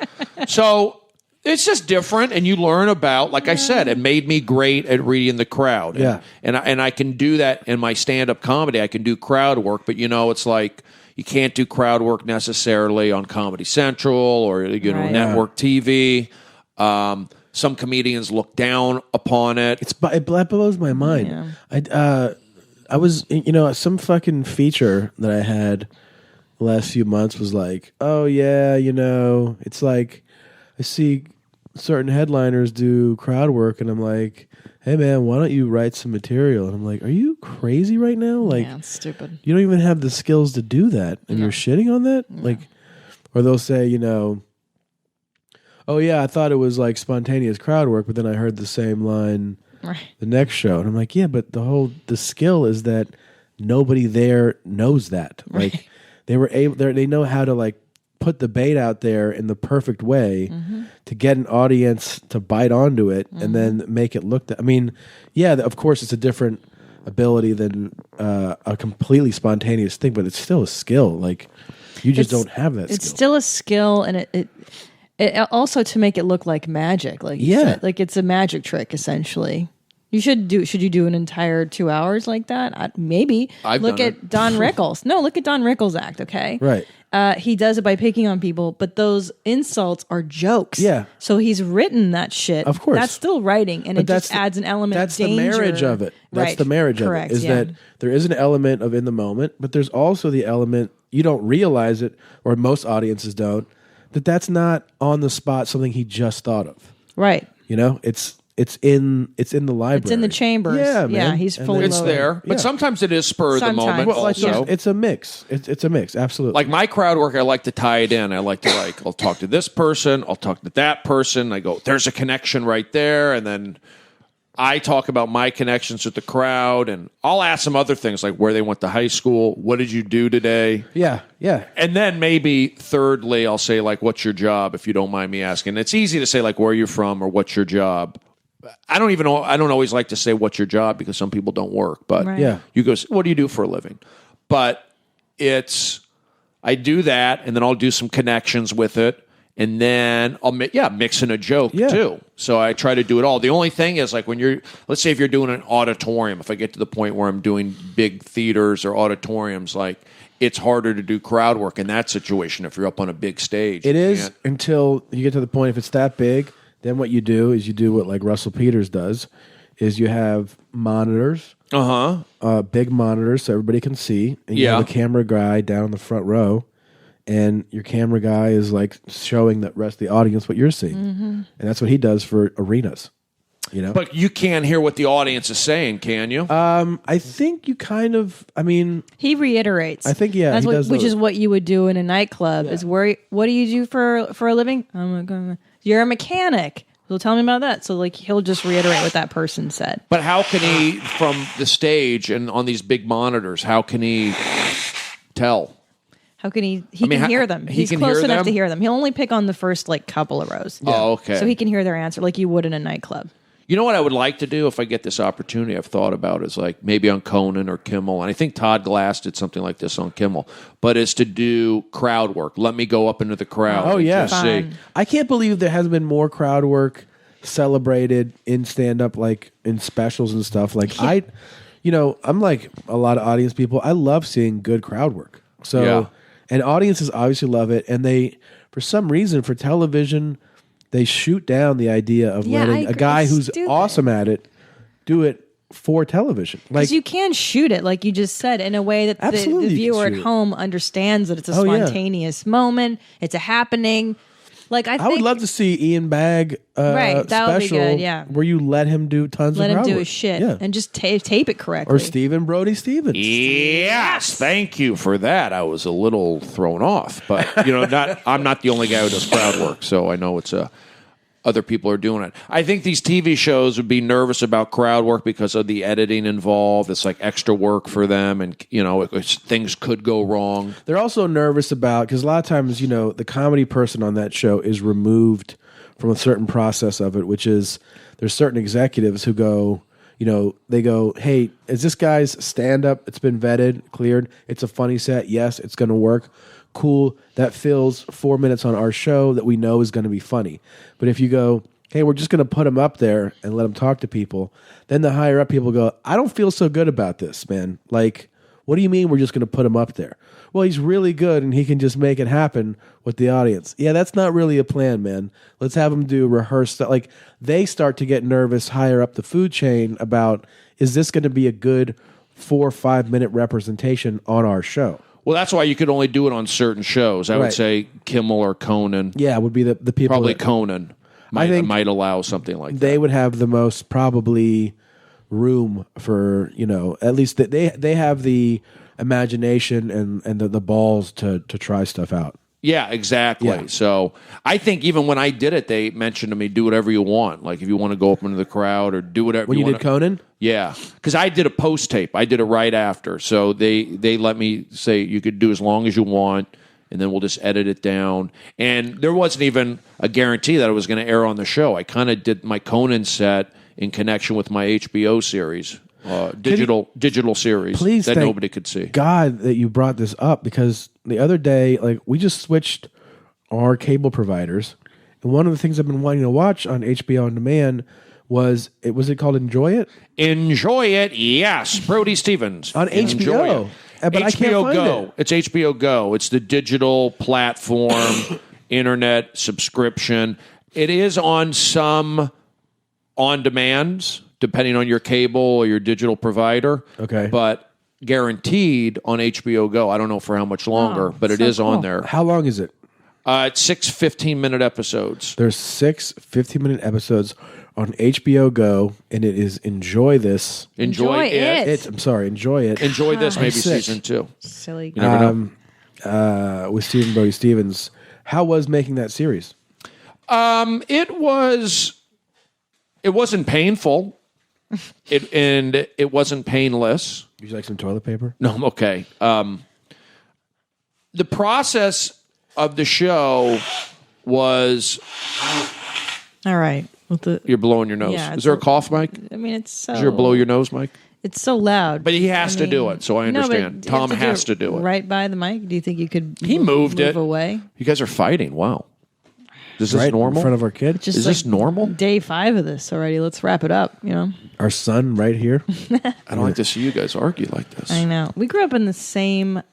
So it's just different, and you learn about. Like I said, it made me great at reading the crowd. Yeah, and I can do that in my stand-up comedy. I can do crowd work, but it's like you can't do crowd work necessarily on Comedy Central or network TV. Some comedians look down upon it. It blows my mind. Yeah. I was, some fucking feature that I had the last few months was like, oh yeah, it's like I see certain headliners do crowd work, and I'm like, hey man, why don't you write some material? And I'm like, are you crazy right now? Like, Yeah, it's stupid. you don't even have the skills to do that, and you're shitting on that? Like, or they'll say, you know, oh yeah, I thought it was like spontaneous crowd work, but then I heard the same line the next show, and I'm like, yeah, but the skill is that nobody there knows that. Like, they know how to like put the bait out there in the perfect way to get an audience to bite onto it and then make it look I mean, yeah, of course it's a different ability than a completely spontaneous thing, but it's still a skill. Like, you just don't have that skill. It's still a skill, and it also to make it look like magic, like you said. Like, it's a magic trick essentially. Should you do an entire 2 hours like that? Maybe. Look at Don Rickles. No, look at Don Rickles' act, okay? Right. He does it by picking on people, but those insults are jokes. Yeah. So he's written that shit. Of course. That's still writing, and it just adds an element of danger. That's the marriage of it. That's the marriage of it. Is that there is an element of in the moment, but there's also the element, you don't realize it, or most audiences don't, that's not on the spot something he just thought of. Right. You know, it's in the library. It's in the chambers. Yeah, man. Yeah, he's fully It's loaded. there, but sometimes it is spur of the moment. Well, Also, it's a mix. It's a mix. Absolutely. like my crowd work, I like to tie it in. I like to I'll talk to this person, I'll talk to that person. I go, there's a connection right there, and then I talk about my connections with the crowd, and I'll ask some other things like where they went to high school, what did you do today? Yeah. And then maybe thirdly, I'll say like, what's your job, if you don't mind me asking. It's easy to say like, where are you from or what's your job. I don't always like to say what's your job because some people don't work, but Yeah. you go, what do you do for a living? But I do that, and then I'll do some connections with it, and then I'll mix in a joke too. So I try to do it all. The only thing is like let's say if you're doing an auditorium, if I get to the point where I'm doing big theaters or auditoriums, like it's harder to do crowd work in that situation if you're up on a big stage. It is until you get to the point, if it's that big, then what you do is you do what like Russell Peters does, is you have monitors, big monitors so everybody can see, and you have a camera guy down in the front row, and your camera guy is like showing the rest of the audience what you're seeing, and that's what he does for arenas. You know, but you can't hear what the audience is saying, can you? I think you kind of. I mean, he reiterates. I think that's which is what you would do in a nightclub. Is what do you do for a living? You're a mechanic. He'll tell me about that. So like he'll just reiterate what that person said. But how can he, from the stage and on these big monitors, how can he tell? How can he can hear them. He's close enough to hear them. He'll only pick on the first like couple of rows. Yeah. Oh, okay. So he can hear their answer like you would in a nightclub. You know what I would like to do if I get this opportunity, I've thought about, is like maybe on Conan or Kimmel, and I think Todd Glass did something like this on Kimmel, but is to do crowd work. Let me go up into the crowd. Oh, yeah. See. I can't believe there hasn't been more crowd work celebrated in stand-up, like in specials and stuff. Like I'm like a lot of audience people. I love seeing good crowd work. So, and audiences obviously love it, and they, for some reason, for television, they shoot down the idea of letting a guy who's awesome at it do it for television. Like, you can shoot it, like you just said, in a way that the viewer at home understands that it's a spontaneous moment, it's a happening. Like I would love to see Ian Bagg that special would be good, yeah. where you let him do tons of crowd work. Let him do his shit and just tape it correctly. Or STEVEN Brody Stevens. Yes, thank you for that. I was a little thrown off, but I'm not the only guy who does crowd work, so I know it's other people are doing it. I think these TV shows would be nervous about crowd work because of the editing involved. It's like extra work for them, and things could go wrong. They're also nervous about, because a lot of times, the comedy person on that show is removed from a certain process of it, which is there's certain executives who go, they go, hey, is this guy's stand-up? It's been vetted, cleared. It's a funny set. Yes, it's going to work. Cool. That fills 4 minutes on our show that we know is going to be funny. But if you go, hey, we're just going to put him up there and let him talk to people, then the higher up people go, I don't feel so good about this, man. Like, what do you mean we're just going to put him up there? Well, he's really good and he can just make it happen with the audience. Yeah, that's not really a plan, man. Let's have him do rehearsed stuff. Like, they start to get nervous higher up the food chain about, is this going to be a good 4 or 5 minute representation on our show? Well, that's why you could only do it on certain shows. I would say Kimmel or Conan. Yeah, it would be the people. Probably Conan. might allow something like that. They would have the most probably room for, at least they have the imagination and the balls to try stuff out. Yeah, exactly. Yeah. So I think even when I did it, they mentioned to me, do whatever you want. Like if you want to go up into the crowd or do whatever. When you did Conan? Yeah, because I did a post tape. I did it right after. So they let me say you could do as long as you want, and then we'll just edit it down. And there wasn't even a guarantee that it was going to air on the show. I kind of did my Conan set in connection with my HBO series. Digital series that nobody could see. God that you brought this up, because the other day, we just switched our cable providers, and one of the things I've been wanting to watch on HBO on demand was it called Enjoy It? Enjoy It, yes. Brody Stevens on HBO. But HBO I can't find Go. it. It's HBO Go. It's the digital platform, internet subscription. It is on some on demands, depending on your cable or your digital provider. Okay. But guaranteed on HBO Go. I don't know for how much longer, but it is on there. How long is it? It's 6 15-minute episodes. There's 6 15-minute episodes on HBO Go, and it is Enjoy This. Enjoy it. I'm sorry, Enjoy It. Enjoy This, maybe sick. season 2. Silly. You never know. With Steven Brody Stevens. How was making that series? It wasn't painful. It wasn't painless. Would you like some toilet paper? No, I'm okay. The process of the show was... All right. You're blowing your nose. Yeah, Is there a cough mic? I mean, it's so... Is there a blow your nose mic? It's so loud. But he has to do it, so I understand. No, Tom has to do it. Right by the mic? Do you think you could moved move away? You guys are fighting. Wow. Is this Right normal? in front of our kid? Just Is this normal? Day 5 of this already. Let's wrap it up, Our son right here. I don't like to see you guys argue like this. I know. We grew up in the same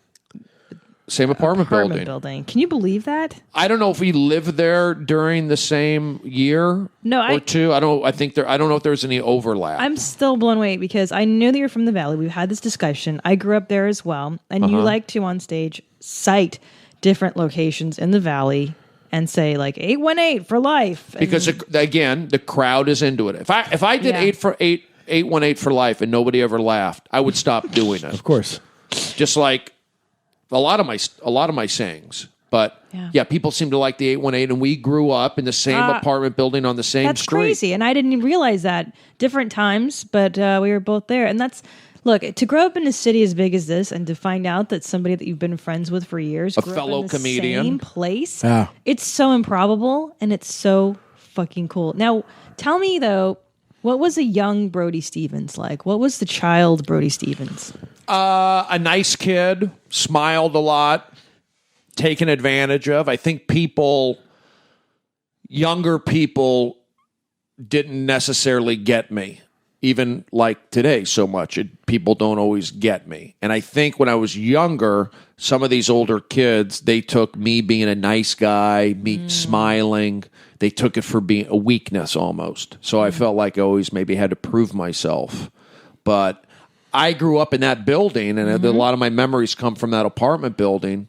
apartment building. Can you believe that? I don't know if we lived there during the same year or two. I don't know if there's any overlap. I'm still blown away because I knew that you're from the Valley. We've had this discussion. I grew up there as well. And you like to, on stage, cite different locations in the Valley and say, 818 for life. Because, again, the crowd is into it. If I did 818 for life and nobody ever laughed, I would stop doing it. Of course. Just like a lot of my sayings. But yeah, people seem to like the 818, and we grew up in the same apartment building on the same that's street. That's crazy, and I didn't even realize that. Different times, but we were both there. And look, to grow up in a city as big as this and to find out that somebody that you've been friends with for years, a grew fellow up in the comedian, same place, Yeah. It's so improbable, and it's so fucking cool. Now, tell me, though, what was a young Brody Stevens like? What was the child Brody Stevens? A nice kid, smiled a lot, taken advantage of. I think younger people didn't necessarily get me, even like today so much. People don't always get me. And I think when I was younger, some of these older kids, they took me being a nice guy, me smiling. They took it for being a weakness almost. So I felt like I always maybe had to prove myself. But I grew up in that building, and a lot of my memories come from that apartment building.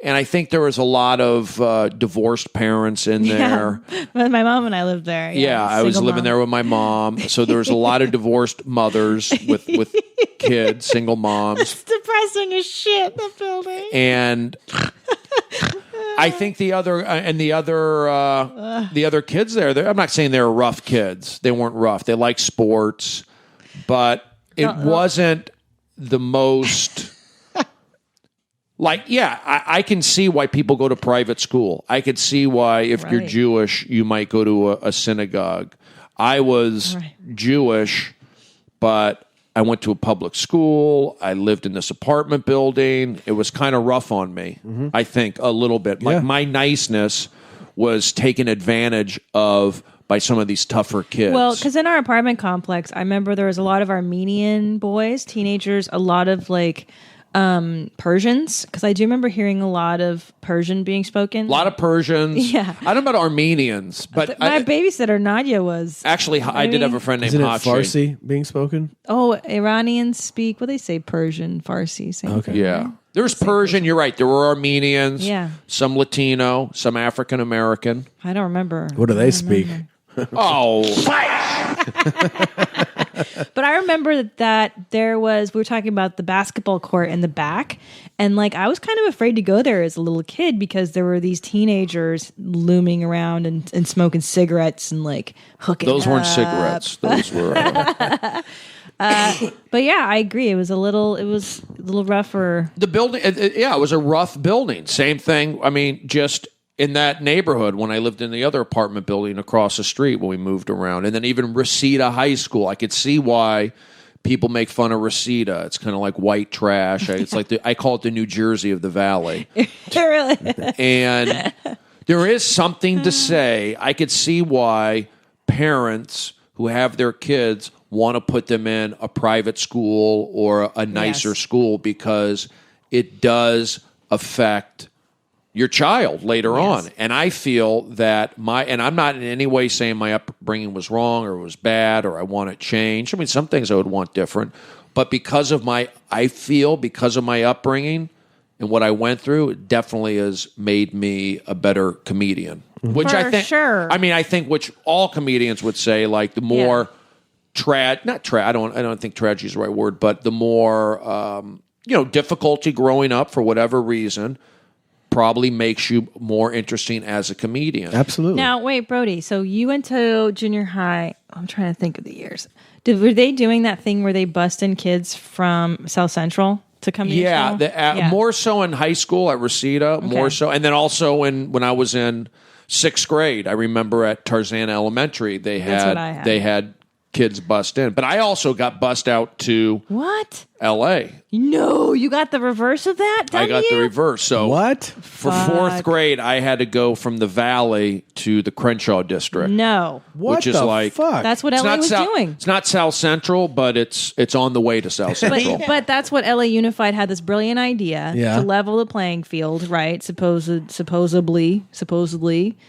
And I think there was a lot of divorced parents in there. My mom and I lived there. Yeah, I was living there with my mom. So there was a lot of divorced mothers with kids, single moms. It's depressing as shit, the building. And I think the other kids there, I'm not saying they were rough kids. They weren't rough. They liked sports. But it wasn't the most... I can see why people go to private school. I could see why if you're Jewish, you might go to a synagogue. I was Jewish, but I went to a public school. I lived in this apartment building. It was kind of rough on me, I think, a little bit. Yeah. My niceness was taken advantage of by some of these tougher kids. Well, because in our apartment complex, I remember there was a lot of Armenian boys, teenagers, a lot of Persians, because I do remember hearing a lot of Persian being spoken. A lot of Persians. Yeah. I don't know about Armenians, but my babysitter Nadia was. Actually, I did have a friend named Isn't it Hachi. Farsi being spoken? Oh, Iranians speak, what do they say? Persian, Farsi. Same thing. Yeah. There's Persian. You're right. There were Armenians. Yeah. Some Latino. Some African American. I don't remember. What do they speak? Oh, But I remember that we were talking about the basketball court in the back, and like I was kind of afraid to go there as a little kid because there were these teenagers looming around and smoking cigarettes and like hooking. those weren't up. cigarettes. Those were. But yeah, I agree. It was a little rougher. The building, it was a rough building. Same thing. I mean, just in that neighborhood when I lived in the other apartment building across the street when we moved around. And then even Reseda High School, I could see why people make fun of Reseda. It's kind of like white trash. It's like I call it the New Jersey of the Valley. Really? And there is something to say. I could see why parents who have their kids want to put them in a private school or a nicer school because it does affect your child later on. And I feel that and I'm not in any way saying my upbringing was wrong or was bad or I want it changed. I mean, some things I would want different, but because of my upbringing and what I went through, it definitely has made me a better comedian. Which I think, sure. I mean, I think which all comedians would say, like the more I don't think tragedy is the right word, but the more, difficulty growing up for whatever reason probably makes you more interesting as a comedian. Absolutely. Now, wait, Brody. So you went to junior high. I'm trying to think of the years. Were they doing that thing where they bust in kids from South Central to come to your school? More so in high school at Reseda, more so. And then also when I was in 6th grade, I remember at Tarzana Elementary, they had kids bust in. But I also got bussed out to L.A. No, you got the reverse of that? I got the reverse. So what? For 4th grade, I had to go from the Valley to the Crenshaw district. No. What which is like fuck? That's what LA was doing. It's not South Central, but it's on the way to South Central. But that's what LA Unified had this brilliant idea to level the playing field, right? Supposedly,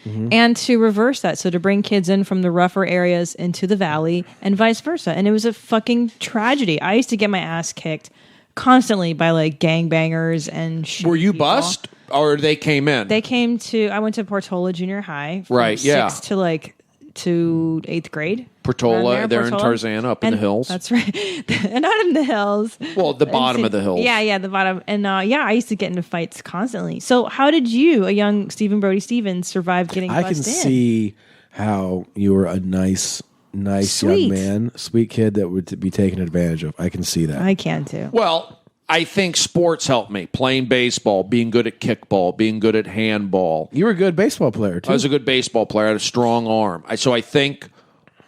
and to reverse that. So to bring kids in from the rougher areas into the Valley and vice versa. And it was a fucking tragedy. I used to get my ass kicked constantly by like gangbangers and shit. Were you bussed or they came in? They came to, I went to Portola Junior High from 6th to 8th grade. Portola, they're in Tarzana up in the hills. That's right. Not in the hills. Well, the bottom of the hills. Yeah, the bottom. And I used to get into fights constantly. So how did you, a young Stephen Brody Stevens, survive getting bussed in? I can see how you were a nice young man, sweet kid that would be taken advantage of. I can see that. I can too. Well, I think sports helped me. Playing baseball, being good at kickball, being good at handball. You were a good baseball player, too. I was a good baseball player. I had a strong arm. So I think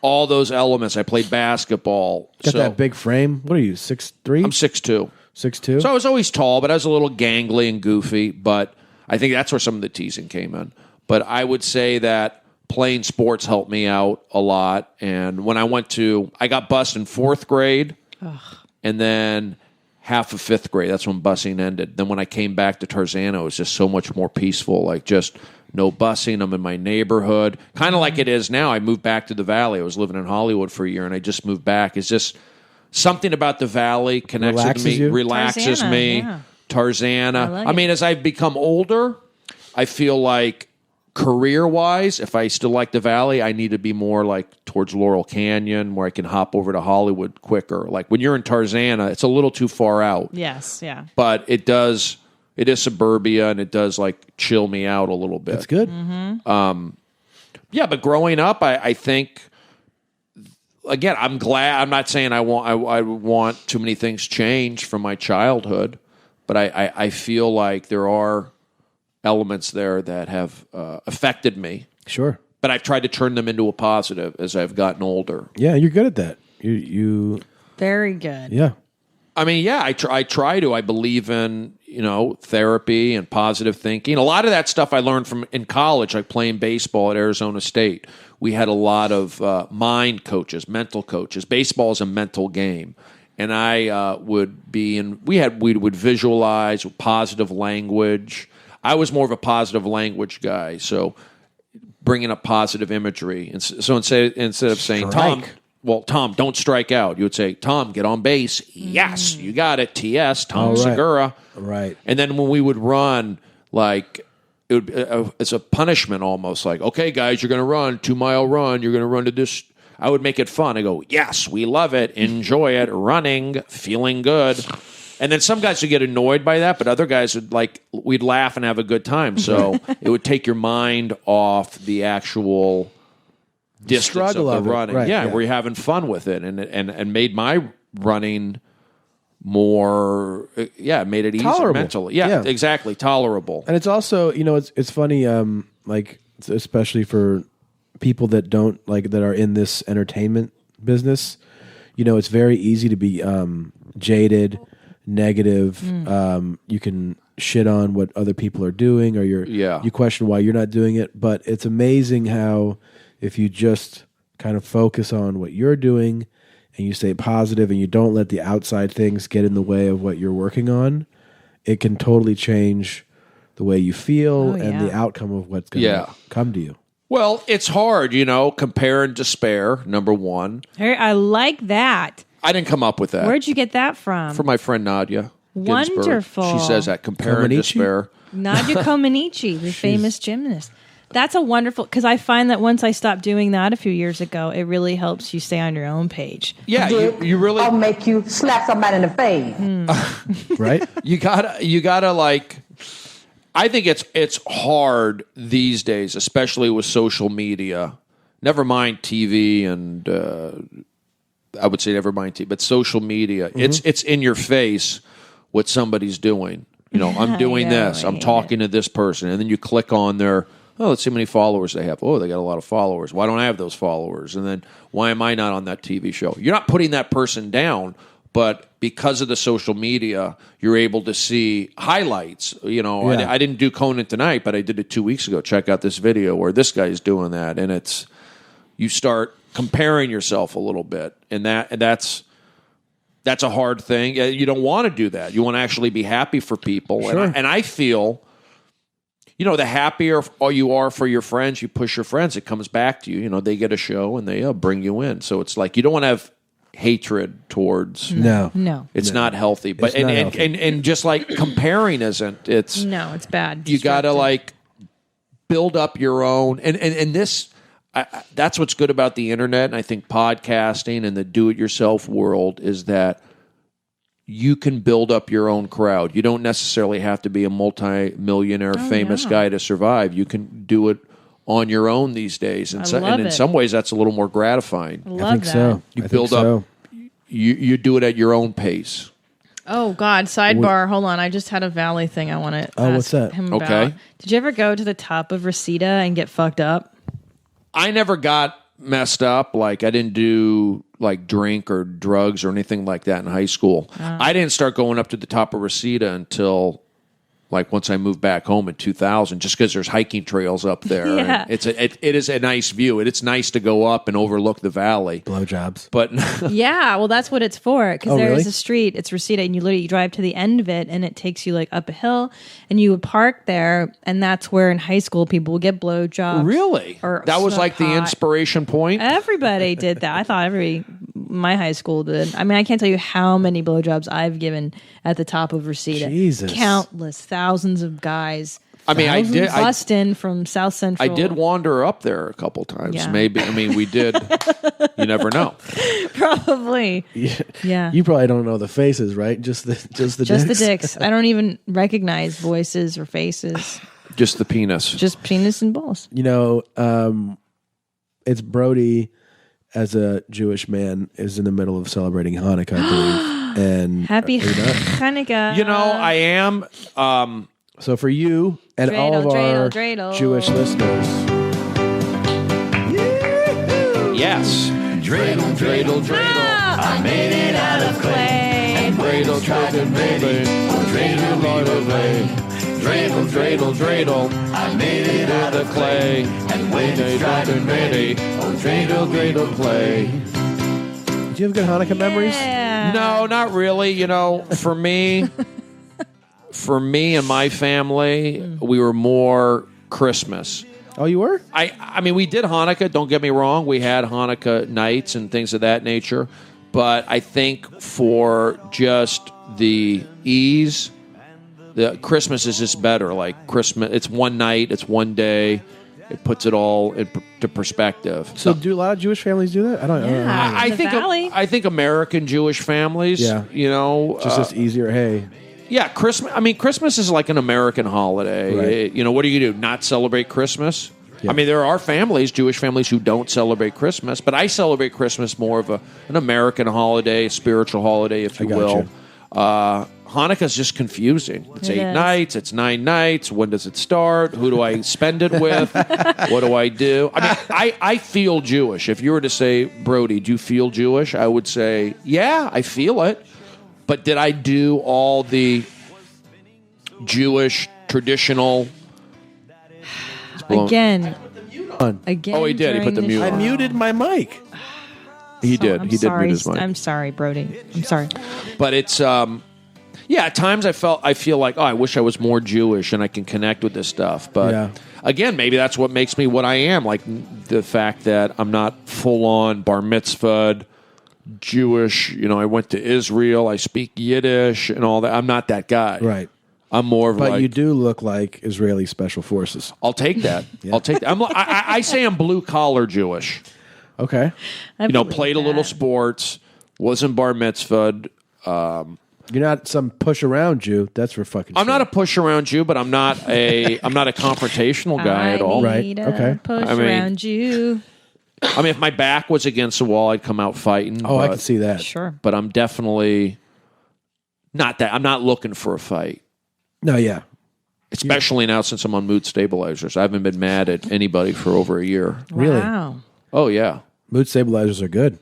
all those elements. I played basketball. Got that big frame. What are you, 6'3"? I'm 6'2". 6'2"? So I was always tall, but I was a little gangly and goofy. But I think that's where some of the teasing came in. But I would say that playing sports helped me out a lot. And when I got bussed in 4th grade, and then half of 5th grade. That's when busing ended. Then when I came back to Tarzana, it was just so much more peaceful. Like just no busing. I'm in my neighborhood. Kind of like it is now. I moved back to the Valley. I was living in Hollywood for a year, and I just moved back. It's just something about the Valley connects with me, relaxes me. Yeah. Tarzana. I mean, as I've become older, I feel like career-wise, if I still like the Valley, I need to be more like towards Laurel Canyon where I can hop over to Hollywood quicker. Like when you're in Tarzana, it's a little too far out. Yes, yeah. But it is suburbia and it does like chill me out a little bit. That's good. Mm-hmm. But growing up, I think, again, I'm glad. I'm not saying I want too many things changed from my childhood, but I feel like there are elements there that have affected me. Sure. But I've tried to turn them into a positive as I've gotten older. Yeah, you're good at that. You Very good. Yeah. I mean, yeah, I try to. I believe in, therapy and positive thinking. A lot of that stuff I learned from in college, like playing baseball at Arizona State. We had a lot of mind coaches, mental coaches. Baseball is a mental game. And I would we would visualize positive language. I was more of a positive language guy, so bringing up positive imagery. And so instead of saying, Tom, well, Tom, don't strike out. You would say, Tom, get on base. Yes, you got it. T.S. Tom Segura. Right. And then when we would run, like, it's a punishment almost. Like, okay, guys, you're going to run 2-mile run. You're going to run to this. I would make it fun. I go, yes, we love it. Enjoy it. Running, feeling good. And then some guys would get annoyed by that, but other guys would we'd laugh and have a good time. So it would take your mind off the actual distance of the running. Right, yeah, where you're having fun with it, and made my running more, made it easier Tolerable. mentally. Yeah, exactly, tolerable. And it's also, it's funny, like, especially for people that don't, like, that are in this entertainment business, it's very easy to be jaded, negative. You can shit on what other people are doing, or you question why you're not doing it. But it's amazing how if you just kind of focus on what you're doing and you stay positive and you don't let the outside things get in the way of what you're working on, it can totally change the way you feel and the outcome of what's going to come to you. Well, it's hard, compare and despair, number one. Hey, I like that. I didn't come up with that. Where'd you get that from? From my friend Nadia Ginsburg. Wonderful. She says that, compare and despair. Nadia Comaneci, the famous gymnast. That's a wonderful, because I find that once I stopped doing that a few years ago, it really helps you stay on your own page. Yeah, you really... I'll make you slap somebody in the face. Right? You gotta like... I think it's hard these days, especially with social media. Never mind TV and... I would say never mind TV, but social media. It's in your face what somebody's doing. I'm doing this. I'm talking to this person. And then you click on their... Oh, let's see how many followers they have. Oh, they got a lot of followers. Why don't I have those followers? And then why am I not on that TV show? You're not putting that person down, but because of the social media, you're able to see highlights. I didn't do Conan tonight, but I did it 2 weeks ago. Check out this video where this guy's doing that. And you start comparing yourself a little bit. And that's a hard thing. You don't want to do that. You want to actually be happy for people. Sure. And I feel... the happier you are for your friends, you push your friends, it comes back to you. They get a show and they bring you in. So it's like you don't want to have hatred towards... No. It's not healthy. But and just like comparing isn't. It's bad. You got to like build up your own... And this... that's what's good about the internet, and I think podcasting and the do-it-yourself world is that you can build up your own crowd. You don't necessarily have to be a multi-millionaire famous guy to survive. You can do it on your own these days. And in some ways, that's a little more gratifying. I think so. You build up. You do it at your own pace. Oh, God. Sidebar. Hold on. I just had a Valley thing I want to ask what's that? him about. Okay. Did you ever go to the top of Reseda and get fucked up? I never got messed up. Like, I didn't do like drink or drugs or anything like that in high school. I didn't start going up to the top of Reseda until like once I moved back home in 2000, just because there's hiking trails up there. Yeah. It is a nice view. It's nice to go up and overlook the valley. Blowjobs. But yeah, well, that's what it's for. Because there's really? a street, it's Reseda, and you drive to the end of it, and it takes you like up a hill, and you would park there, and that's where in high school people would get blowjobs. Really? Or that was like hot. the inspiration point? Everybody did that. I thought my high school did. I mean, I can't tell you how many blowjobs I've given at the top of Reseda. Jesus. Countless, thousands of guys. I mean, I did. Bust in from South Central. I did wander up there a couple times. Yeah. Maybe. I mean, we did. You never know. Probably. Yeah. You probably don't know the faces, right? Just the Just dicks. the dicks. I don't even recognize voices or faces. Just the penis. Just penis and balls. It's Brody, as a Jewish man, is in the middle of celebrating Hanukkah, I believe. And Happy Hanukkah. I am. So for you and all of our dreidel. Jewish listeners, Yes. Dreidel, dreidel, dreidel. I made it out of clay. Dreidel, dreidel, dreidel. Dreidel, dreidel, dreidel. Dreidel, dreidel, dreidel. I made it out of clay. And waited, and ready. Oh, dreidel, dreidel, clay. do you have good Hanukkah memories? No, not really. For me, and my family, we were more Christmas. Oh, you were? I mean, we did Hanukkah. Don't get me wrong. We had Hanukkah nights and things of that nature. But I think for just the ease, the Christmas is just better. Like Christmas, it's one night, it's one day. It puts it all into perspective. So, do a lot of Jewish families do that? I don't know. I think American Jewish families, you know, just easier. Hey, yeah, Christmas. I mean, Christmas is like an American holiday. Right. You know, what do you do? Not celebrate Christmas? Yeah. I mean, there are families, Jewish families, who don't celebrate Christmas, but I celebrate Christmas more of an American holiday, a spiritual holiday, if you will. Hanukkah is just confusing. It's 8 nights. It's 9 nights. When does it start? Who do I spend it with? What do I do? I mean, I feel Jewish. If you were to say, Brody, do you feel Jewish? I would say, yeah, I feel it. But did I do all the Jewish traditional? Again. Oh, he did. He put the mute on. I muted my mic. He did. He did mute his mic. I'm sorry, Brody. I'm sorry. But it's at times I feel like, I wish I was more Jewish and I can connect with this stuff. But again, maybe that's what makes me what I am. Like the fact that I'm not full on bar mitzvahed Jewish. You know, I went to Israel. I speak Yiddish and all that. I'm not that guy. Right. I'm more of but you do look like Israeli special forces. I'll take that. I'll take that. I say I'm blue collar Jewish. Okay. Played a little sports, wasn't bar mitzvahed. You're not some push around Jew. That's for fucking. I'm not a push around Jew, but I'm not a confrontational guy at all. Right. Okay. Push around Jew. I mean, if my back was against the wall, I'd come out fighting. Oh, I can see that. Sure. But I'm definitely not that. I'm not looking for a fight. No, yeah. Especially now since I'm on mood stabilizers. I haven't been mad at anybody for over a year. Really? Wow. Oh, yeah. Mood stabilizers are good.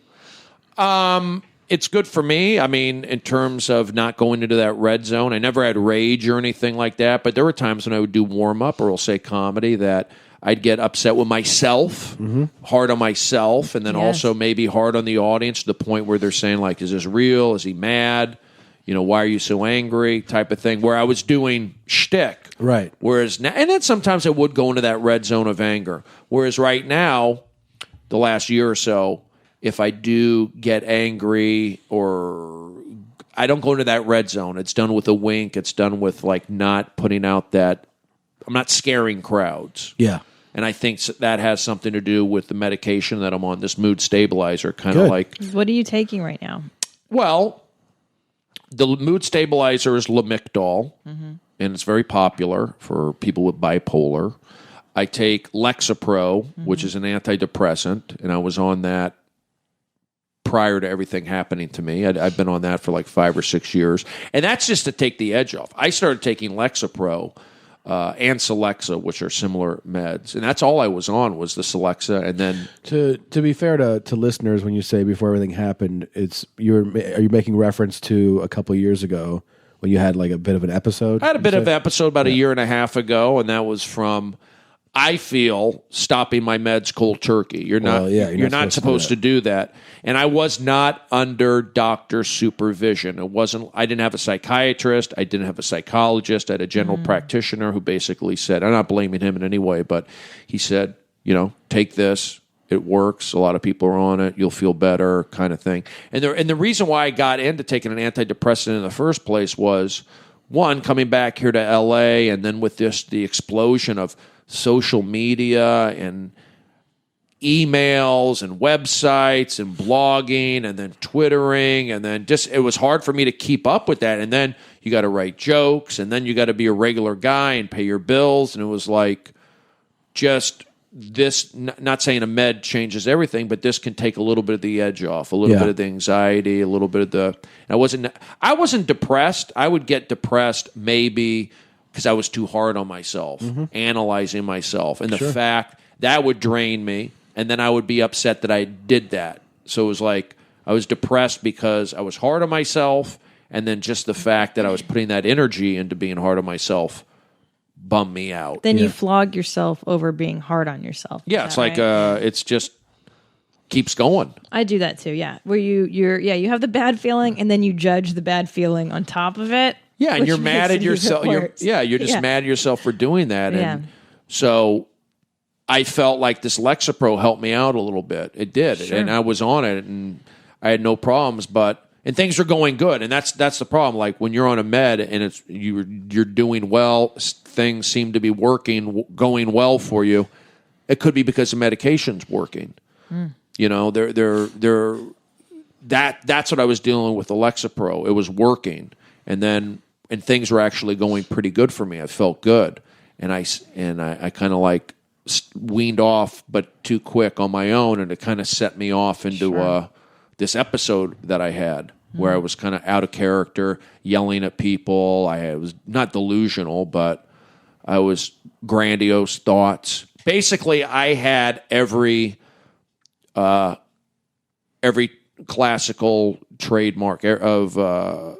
It's good for me. I mean, in terms of not going into that red zone. I never had rage or anything like that, but there were times when I would do warm-up or I'll say comedy that I'd get upset with myself, hard on myself, and then also maybe hard on the audience to the point where they're saying, like, is this real? Is he mad? You know, why are you so angry? Type of thing, where I was doing shtick. Right. Whereas now, and then sometimes I would go into that red zone of anger. Whereas right now, the last year or so, if I do get angry or I don't go into that red zone, it's done with a wink. It's done with like not putting out that, I'm not scaring crowds. Yeah. And I think that has something to do with the medication that I'm on, this mood stabilizer, kind of like. What are you taking right now? Well, the mood stabilizer is Lamictal, and it's very popular for people with bipolar. I take Lexapro, which is an antidepressant, and I was on that prior to everything happening to me. I've been on that for like 5 or 6 years, and that's just to take the edge off. I started taking Lexapro and Celexa, which are similar meds, and that's all I was on was the Celexa. And then to be fair to listeners, when you say before everything happened, are you making reference to a couple of years ago when you had like a bit of an episode? I had a bit of an episode about a year and a half ago, and that was from, I feel, stopping my meds cold turkey. You're not supposed to do that. And I was not under doctor supervision. I didn't have a psychiatrist. I didn't have a psychologist. I had a general practitioner who basically said, I'm not blaming him in any way, but he said, take this. It works. A lot of people are on it. You'll feel better, kind of thing. And the reason why I got into taking an antidepressant in the first place was, one, coming back here to L.A., and then with the explosion of social media and emails and websites and blogging and then Twittering, and then just it was hard for me to keep up with that. And then you got to write jokes, and then you got to be a regular guy and pay your bills. And it was like just this, not saying a med changes everything, but this can take a little bit of the edge off, a little bit of the anxiety, a little bit of the. I wasn't depressed. I would get depressed maybe because I was too hard on myself, analyzing myself, and the fact that would drain me, and then I would be upset that I did that. So it was like I was depressed because I was hard on myself, and then just the fact that I was putting that energy into being hard on myself bummed me out. Then you flog yourself over being hard on yourself. Yeah, it's like it's just keeps going. I do that too. Yeah, where you have the bad feeling, and then you judge the bad feeling on top of it. Yeah, and you're mad at yourself. You're just mad at yourself for doing that. And so I felt like this Lexapro helped me out a little bit. It did, and I was on it, and I had no problems. And things are going good, and that's the problem. Like when you're on a med and you're doing well, things seem to be going well for you. It could be because the medication's working. You know, that's what I was dealing with the Lexapro. It was working, and things were actually going pretty good for me. I felt good, and I kind of like weaned off, but too quick on my own, and it kind of set me off into this episode that I had where I was kind of out of character, yelling at people. I was not delusional, but I was grandiose thoughts. Basically, I had every classical trademark of a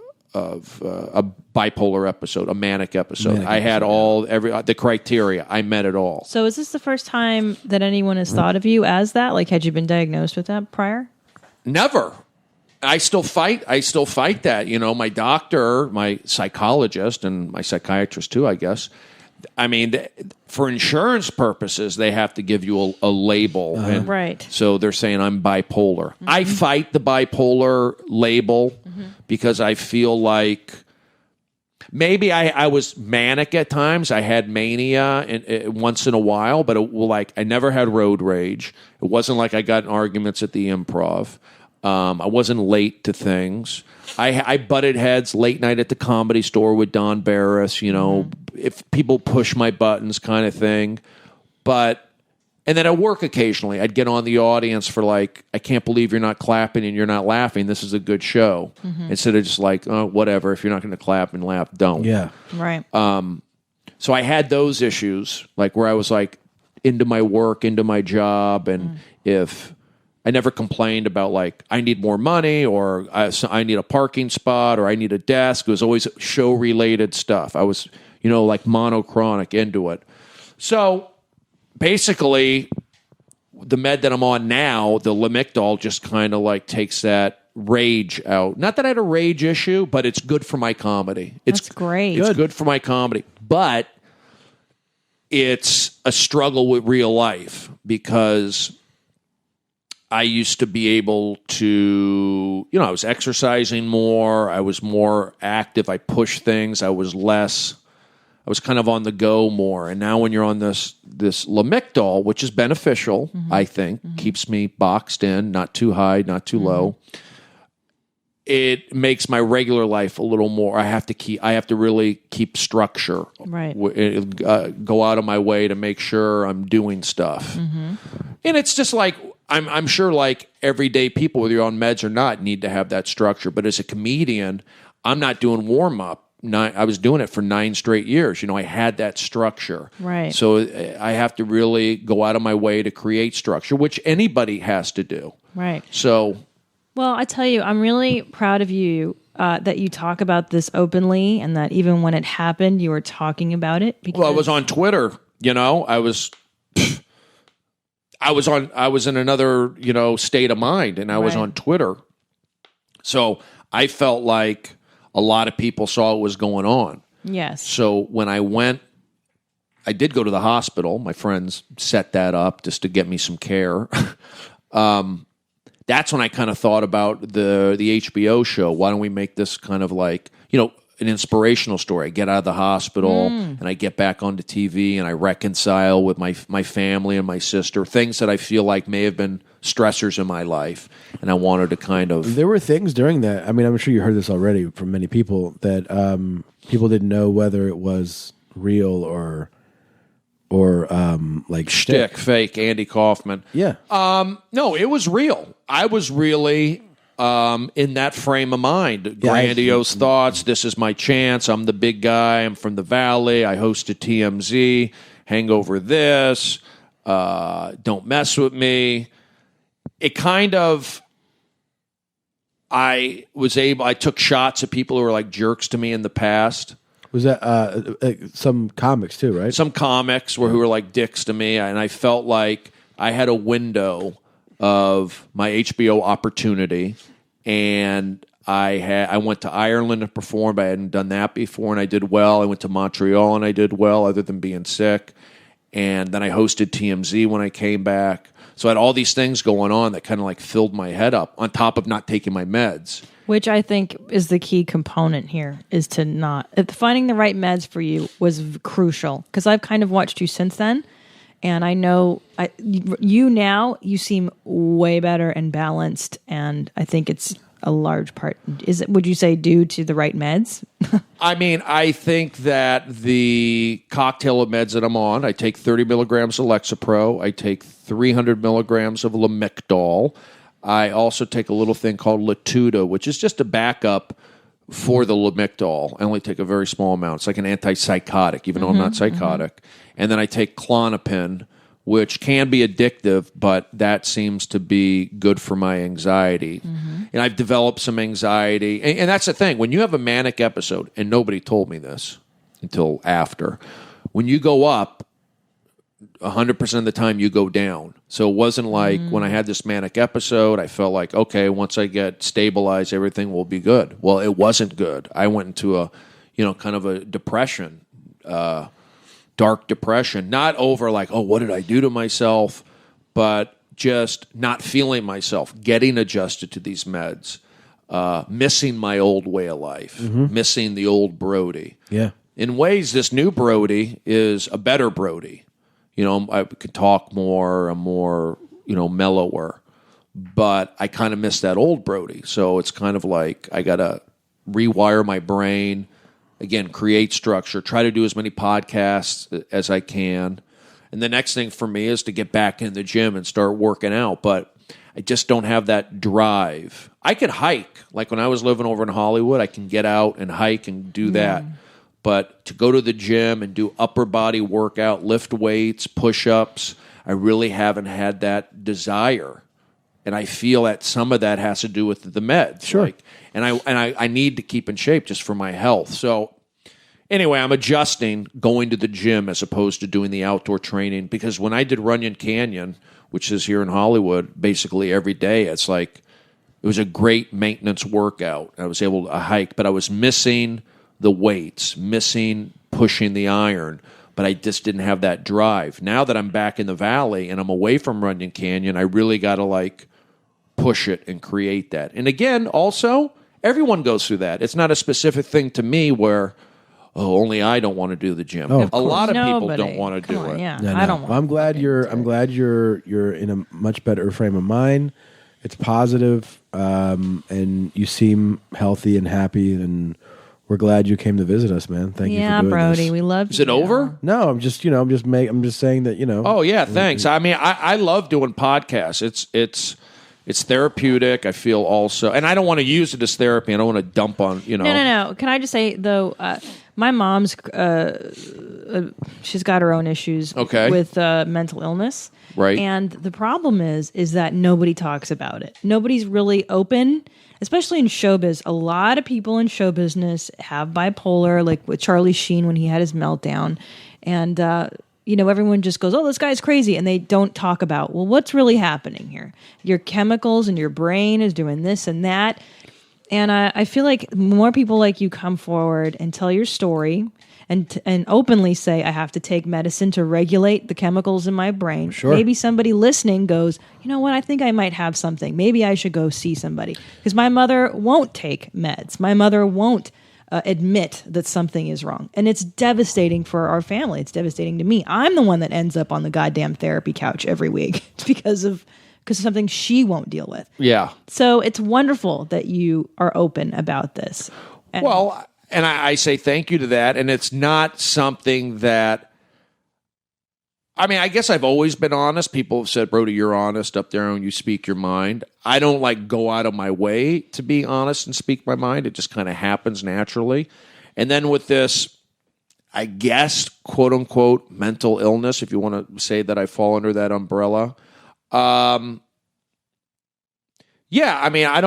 bipolar episode, a manic episode. I had the criteria. I met it all. So is this the first time that anyone has thought of you as that? Like, had you been diagnosed with that prior? Never. I still fight that. You know, my doctor, my psychologist, and my psychiatrist too, I guess. I mean, for insurance purposes, they have to give you a label. Right. So they're saying I'm bipolar. I fight the bipolar label because I feel like maybe I was manic at times. I had mania once in a while, but I never had road rage. It wasn't like I got in arguments at the Improv. I wasn't late to things. I butted heads late night at the Comedy Store with Don Barris, you know, if people push my buttons kind of thing. And then at work occasionally, I'd get on the audience for like, I can't believe you're not clapping and you're not laughing. This is a good show. Instead of just like, oh, whatever. If you're not going to clap and laugh, don't. Yeah. Right. So I had those issues, like where I was like into my work, into my job. And if I never complained about like, I need more money or I need a parking spot or I need a desk. It was always show related stuff. I was, you know, like monochronic into it. So basically the med that I'm on now, the Lamictal, just kind of like takes that rage out. Not that I had a rage issue, but it's good for my comedy. That's great. It's good for my comedy, but it's a struggle with real life because I used to be able to, you know, I was exercising more. I was more active. I pushed things. I was kind of on the go more. And now when you're on this Lamictal, which is beneficial, I think, keeps me boxed in, not too high, not too low. It makes my regular life a little more. I have to really keep structure. Right. Go out of my way to make sure I'm doing stuff. And it's just like, I'm sure like everyday people, whether you're on meds or not, need to have that structure. But as a comedian, I'm not doing warm up. I was doing it for 9 straight years. You know, I had that structure. Right. So I have to really go out of my way to create structure, which anybody has to do. Right. So, well, I tell you, I'm really proud of you that you talk about this openly, and that even when it happened, you were talking about it. Because well, I was on Twitter. You know, I was in another, you know, state of mind, and I was on Twitter. So I felt like a lot of people saw what was going on. Yes. So when I did go to the hospital. My friends set that up just to get me some care. That's when I kind of thought about the HBO show. Why don't we make this kind of like, you know, an inspirational story? I get out of the hospital and I get back onto TV and I reconcile with my family and my sister, things that I feel like may have been stressors in my life. And I wanted to kind of... There were things during that. I mean, I'm sure you heard this already from many people that people didn't know whether it was real or like shtick, fake, Andy Kaufman. Yeah. No, it was real. I was really in that frame of mind. Grandiose thoughts. This is my chance. I'm the big guy. I'm from the Valley. I hosted TMZ. Hangover this. Don't mess with me. It kind of... I took shots at people who were like jerks to me in the past. Was that some comics too, right? Some comics who were like dicks to me, and I felt like I had a window of my HBO opportunity, and I went to Ireland to perform, but I hadn't done that before, and I did well. I went to Montreal, and I did well, other than being sick. And then I hosted TMZ when I came back. So I had all these things going on that kind of like filled my head up on top of not taking my meds. Which I think is the key component here, is to not... Finding the right meds for you was crucial, because I've kind of watched you since then, and I know you seem way better and balanced, and I think it's a large part. Would you say due to the right meds? I mean, I think that the cocktail of meds that I'm on, I take 30 milligrams of Lexapro, I take 300 milligrams of Lamictal. I also take a little thing called Latuda, which is just a backup for the Lamictal. I only take a very small amount. It's like an antipsychotic, even though I'm not psychotic. And then I take Klonopin, which can be addictive, but that seems to be good for my anxiety. And I've developed some anxiety. And that's the thing. When you have a manic episode, and nobody told me this until after, when you go up, 100% of the time you go down. So it wasn't like when I had this manic episode, I felt like, okay, once I get stabilized, everything will be good. Well, it wasn't good. I went into a, kind of a depression, dark depression, not over like, oh, what did I do to myself? But just not feeling myself, getting adjusted to these meds, missing my old way of life, missing the old Brody. Yeah. In ways, this new Brody is a better Brody. I could talk more, I'm more, mellower. But I kind of miss that old Brody. So it's kind of like I got to rewire my brain, again, create structure, try to do as many podcasts as I can. And the next thing for me is to get back in the gym and start working out. But I just don't have that drive. I could hike. Like when I was living over in Hollywood, I can get out and hike and do that. But to go to the gym and do upper body workout, lift weights, push-ups, I really haven't had that desire. And I feel that some of that has to do with the meds. Sure. I need to keep in shape just for my health. So anyway, I'm adjusting going to the gym as opposed to doing the outdoor training. Because when I did Runyon Canyon, which is here in Hollywood, basically every day, it's like it was a great maintenance workout. I was able to hike, but I was missing the weights, missing pushing the iron, but I just didn't have that drive. Now that I'm back in the valley and I'm away from Runyon Canyon, I really got to push it and create that. And again, also, everyone goes through that. It's not a specific thing to me where, only I don't want to do the gym. Oh, a lot of people Nobody. don't want to do it. Yeah, No. I don't want. I'm glad you're in a much better frame of mind. It's positive, and you seem healthy and happy, and we're glad you came to visit us, man. Thank you for doing Brody, this. we love you. Is it over? No, I'm just saying that, Oh yeah, thanks. I mean, I love doing podcasts. It's therapeutic. I feel also, and I don't want to use it as therapy. I don't want to dump on, No. Can I just say though, my mom's she's got her own issues with mental illness, right? And the problem is that nobody talks about it. Nobody's really open. Especially in showbiz, a lot of people in show business have bipolar, like with Charlie Sheen when he had his meltdown. And, everyone just goes, oh, this guy's crazy. And they don't talk about, well, what's really happening here? Your chemicals and your brain is doing this and that. And I feel like more people like you come forward and tell your story and openly say, I have to take medicine to regulate the chemicals in my brain. Sure. Maybe somebody listening goes, you know what, I think I might have something. Maybe I should go see somebody. Because my mother won't take meds. My mother won't admit that something is wrong. And it's devastating for our family. It's devastating to me. I'm the one that ends up on the goddamn therapy couch every week because of something she won't deal with. Yeah. So it's wonderful that you are open about this. And I say thank you to that. And it's not something that, I mean, I guess I've always been honest. People have said, Brody, you're honest up there and you speak your mind. I don't go out of my way to be honest and speak my mind. It just kind of happens naturally. And then with this, I guess, quote unquote, mental illness, if you want to say that I fall under that umbrella. Yeah, I mean, I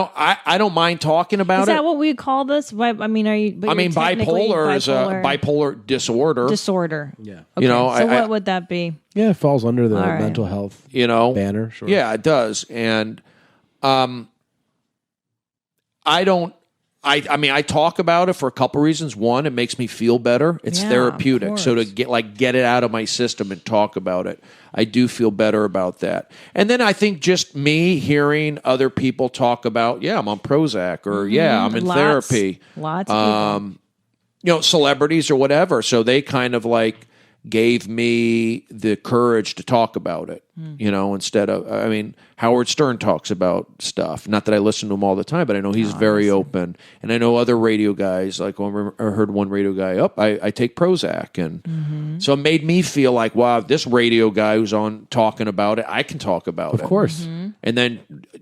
don't mind talking about it. Is that what we call this? I mean, are you? I mean, bipolar is a bipolar disorder. Disorder. Yeah. Okay. So what would that be? Yeah, it falls under the right. mental health banner. Sure. Yeah, it does. And I don't I mean, I talk about it for a couple reasons. One, it makes me feel better. It's therapeutic. So to get it out of my system and talk about it, I do feel better about that. And then I think just me hearing other people talk about, I'm on Prozac, or I'm in therapy. Lots of people. Celebrities or whatever. So they kind of like gave me the courage to talk about it, instead of, I mean, Howard Stern talks about stuff. Not that I listen to him all the time, but I know he's very open. And I know other radio guys, like I heard one radio guy, I take Prozac. And so it made me feel like, wow, this radio guy who's on talking about it, I can talk about it. Of course. And then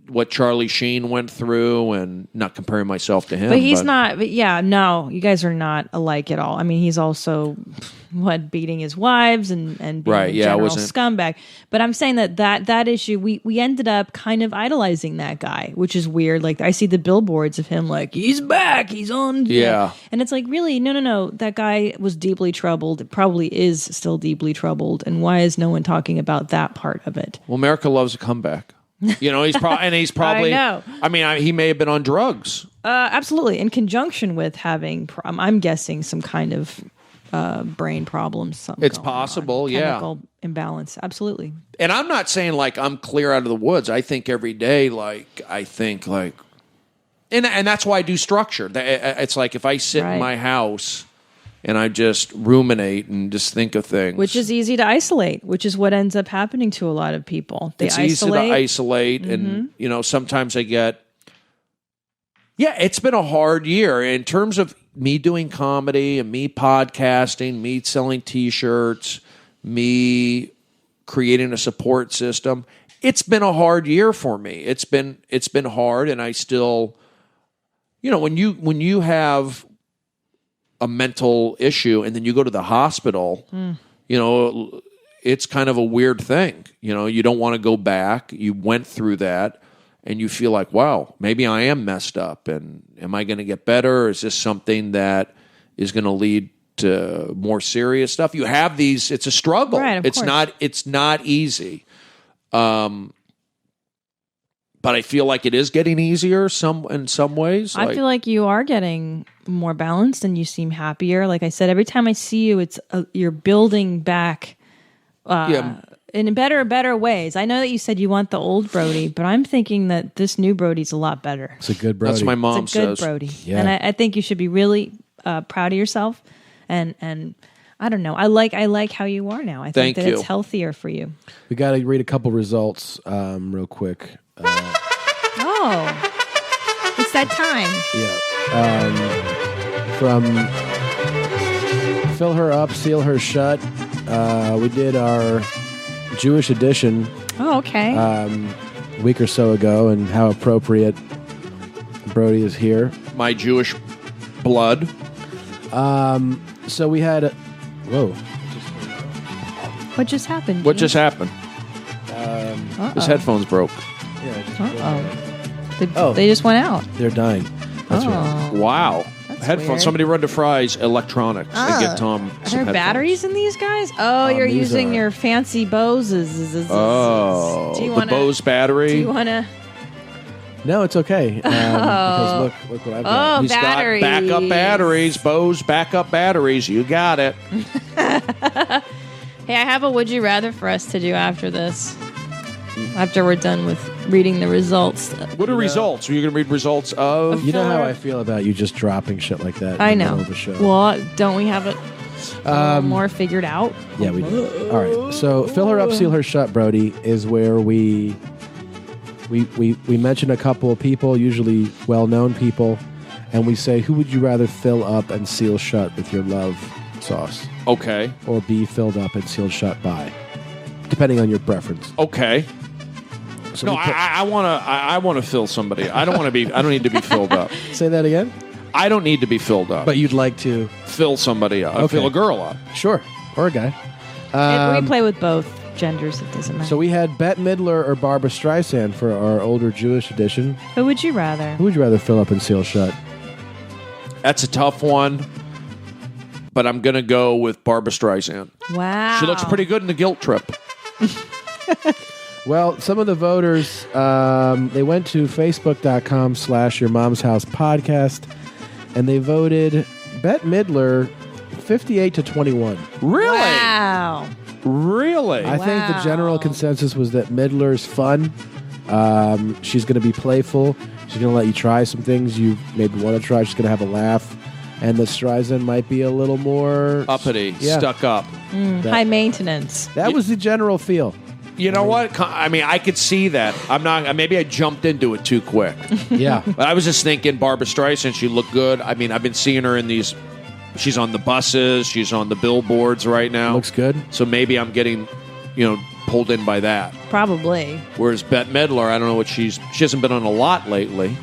what Charlie Sheen went through, and not comparing myself to him. But he's not, no, you guys are not alike at all. I mean, he's also, beating his wives and being a general scumbag. But I'm saying that issue, we ended up kind of idolizing that guy, which is weird. Like, I see the billboards of him like, he's back, he's on. Yeah. And it's like, really, no. That guy was deeply troubled, probably is still deeply troubled. And why is no one talking about that part of it? Well, America loves a comeback. He's probably. I know. I mean, he may have been on drugs. Absolutely, in conjunction with having, I'm guessing, some kind of brain problems. It's possible, chemical imbalance. Absolutely. And I'm not saying like I'm clear out of the woods. I think every day, and that's why I do structure. It's like if I sit in my house and I just ruminate and just think of things. Which is easy to isolate, which is what ends up happening to a lot of people. It's easy to isolate, and sometimes I get... Yeah, it's been a hard year in terms of me doing comedy and me podcasting, me selling T-shirts, me creating a support system. It's been a hard year for me. It's been hard, and I still... when you have a mental issue and then you go to the hospital, it's kind of a weird thing. You don't want to go back. You went through that and you feel like, wow, maybe I am messed up, and am I going to get better? Or is this something that is going to lead to more serious stuff? You have these, it's a struggle. Right, of course. It's not easy. But I feel like it is getting easier in some ways. I feel like you are getting more balanced and you seem happier. Like I said, every time I see you, it's you're building back in better ways. I know that you said you want the old Brody, but I'm thinking that this new Brody's a lot better. It's a good Brody. That's what my mom it's a good says. Brody. Yeah. And I think you should be really proud of yourself. And I don't know. I like how you are now. I think that it's healthier for you. We got to read a couple results real quick. It's that time. Yeah. From Fill Her Up, Seal Her Shut. We did our Jewish edition. Oh, okay. A week or so ago, and how appropriate Brody is here. My Jewish blood. So we had... Whoa. What just happened? What just happened? His headphones broke. They just went out. They're dying. That's right. Wow. That's Headphones. weird. Somebody run to Fry's Electronics and get Tom Are some there batteries in these guys? Oh, you're these using are- your fancy Boses. Oh, the Bose battery. Do you want to? No, it's okay. Because look what I've got. He's batteries. got backup batteries. Bose backup batteries. You got it. Hey, I have a would you rather for us to do after this. After we're done with reading the results. What are results? Are you going to read results of? You know how filler. I feel about you just dropping shit like that I in the know. middle of the show. Well, don't we have it more figured out? Yeah, we do. All right. So, Fill Her Up, Seal Her Shut, Brody, is where we mention a couple of people, usually well-known people, and we say, who would you rather fill up and seal shut with your love sauce? Okay. Or be filled up and sealed shut by, depending on your preference. Okay. So No, we put- I want to fill somebody. I don't need to be filled up. Say that again? I don't need to be filled up. But you'd like to... fill somebody up. Okay. Fill a girl up. Sure. Or a guy. We play with both genders. It doesn't matter. So we had Bette Midler or Barbara Streisand for our older Jewish edition. Who would you rather? Who would you rather fill up and seal shut? That's a tough one. But I'm going to go with Barbara Streisand. Wow. She looks pretty good in the guilt trip. Well, some of the voters, they went to facebook.com/Your Mom's House Podcast, and they voted Bette Midler 58-21. Really? Wow. Really? I think the general consensus was that Midler's fun. She's going to be playful. She's going to let you try some things you maybe want to try. She's going to have a laugh. And the Streisand might be a little more... uppity, stuck up. High maintenance. That was the general feel. You know what? I mean, I could see that. I'm not. Maybe I jumped into it too quick. Yeah. But I was just thinking Barbara Streisand, she looked good. I mean, I've been seeing her in these... She's on the buses. She's on the billboards right now. Looks good. So maybe I'm getting, pulled in by that. Probably. Whereas Bette Midler, I don't know what she hasn't been on a lot lately.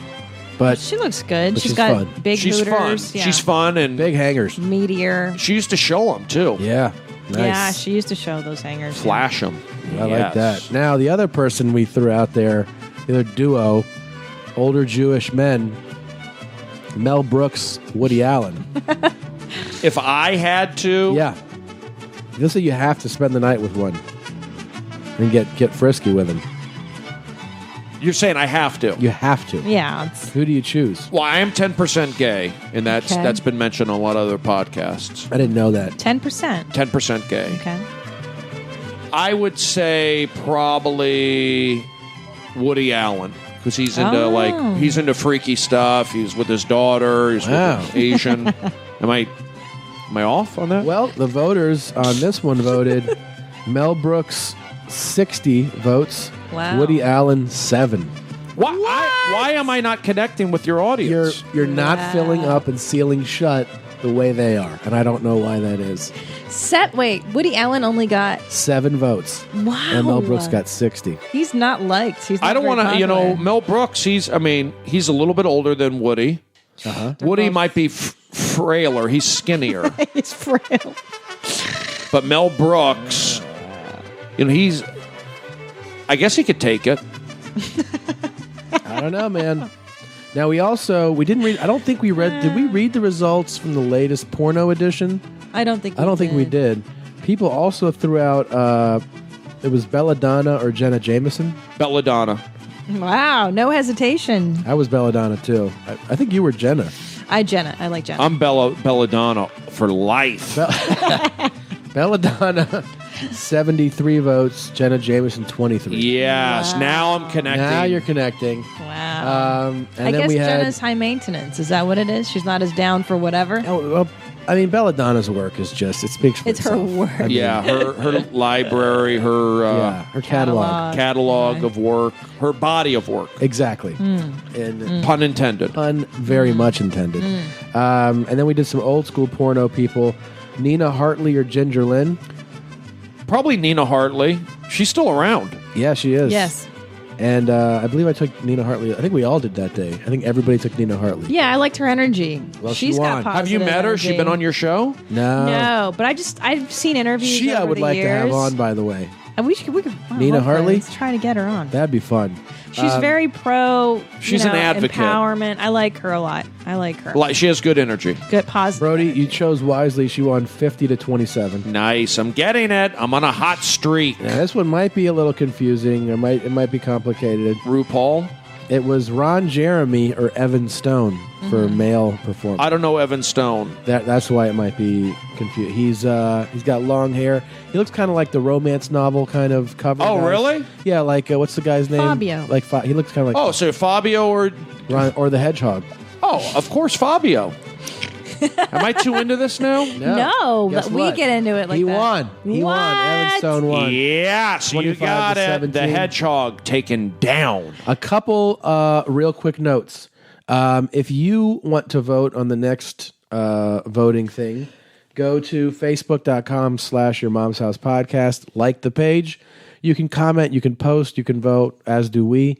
But She looks good. But She's she's got fun. big She's hooters. fun. Yeah. She's fun and big hangers. Meteor. she used to show them too. Yeah. Nice. Yeah, she used to show those hangers. Flash them. I like that. Now, the other person we threw out there, the other duo, older Jewish men, Mel Brooks, Woody Allen. If I had to, Yeah. You'll say you have to spend the night with one and get frisky with him. you're saying I have to. You have to. Yeah. It's, Who do you choose? Well, I am 10% gay, and that's Okay. that's been mentioned on a lot of other podcasts. I didn't know that. 10%. 10% gay. Okay. I would say probably Woody Allen because he's into he's into freaky stuff. He's with his daughter. He's Wow. with an Asian. Am I off on that? Well, the voters on this one voted Mel Brooks 60 votes, Wow. Woody Allen 7. Why am I not connecting with your audience? You're not filling up and sealing shut the way they are, and I don't know why that is. Wait, Woody Allen only got... 7 votes. Wow. And Mel Brooks got 60. He's not liked. He's not I don't want to, Mel Brooks. He's a little bit older than Woody. Woody might be frailer. He's skinnier. He's frail. But Mel Brooks, he's. I guess he could take it. I don't know, man. Now, we didn't read, I don't think we read, did we read the results from the latest porno edition? I don't think we did. People also threw out, it was Belladonna or Jenna Jameson. Belladonna. Wow, no hesitation. I was Belladonna, too. I think you were Jenna. I like Jenna. I'm Belladonna for life. Belladonna, 73 votes. Jenna Jameson, 23. Yes. Wow. Now I'm connecting. Now you're connecting. Wow. And I then guess we had, Jenna's high maintenance. Is that what it is? She's not as down for whatever? Oh, well, I mean, Belladonna's work is just, it speaks for It's her itself. work. I mean, Yeah, her library, her her catalog. catalog of work, her body of work. Exactly. Hmm. And Pun intended. pun very much intended. And then we did some old school porno people. Nina Hartley or Ginger Lynn? Probably Nina Hartley. She's still around. Yeah, she is. Yes. And I believe I took Nina Hartley. I think we all did that day. I think everybody took Nina Hartley. Yeah, I liked her energy. Well, she She's won. got Have you positive met her? energy. She been on your show? No. No, but I've seen interviews. She I over would the like years. to have on, by the way. And we could Nina Hartley? Let's try to get her on. That'd be fun. She's very pro. She's an advocate. Empowerment. I like her a lot. I like her. Like, she has good energy. Good positive. Brody, energy. you chose wisely. She won 50-27. Nice. I'm getting it. I'm on a hot streak. Now, this one might be a little confusing. It might be complicated. RuPaul? It was Ron Jeremy or Evan Stone for male performance. I don't know Evan Stone. That's why it might be confused. He's got long hair. He looks kind of like the romance novel kind of cover. Oh, guys. really? Yeah, like what's the guy's name? Fabio. Like he looks kind of like Oh, so Fabio or... Ron, or the Hedgehog. Oh, of course, Fabio. Am I too into this now? No, Guess but we what? get into it like he that. won. He won. Evan What? Stone won. Yes, you 25 got to it. 17. The hedgehog taken down. A couple real quick notes. If you want to vote on the next voting thing, go to facebook.com/Your Mom's House Podcast. Like the page. You can comment, you can post, you can vote, as do we.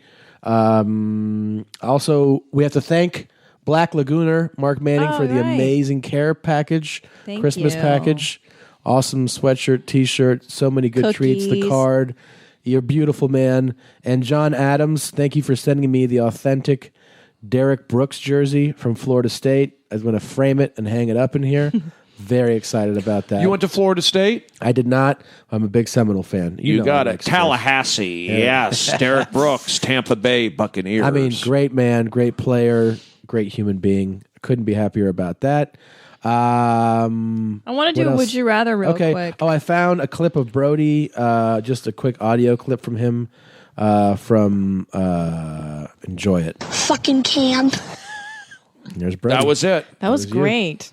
Also, we have to thank Black Lagooner, Mark Manning, Oh, for the right. amazing care package, Thank Christmas you. package. Awesome sweatshirt, t-shirt, so many good treats, the Cookies. card. You're a beautiful man. And John Adams, thank you for sending me the authentic Derek Brooks jersey from Florida State. I'm going to frame it and hang it up in here. Very excited about that. You went to Florida State? I did not. I'm a big Seminole fan. You know got I it. like sports. Tallahassee. Yes. Derek Brooks, Tampa Bay Buccaneers. I mean, great man, great player, great human being. couldn't be happier about that. I want to do Would You Rather real quick. Oh, I found a clip of Brody, just a quick audio clip from him from Enjoy It. Fucking camp. There's Brody. That was it. That was great.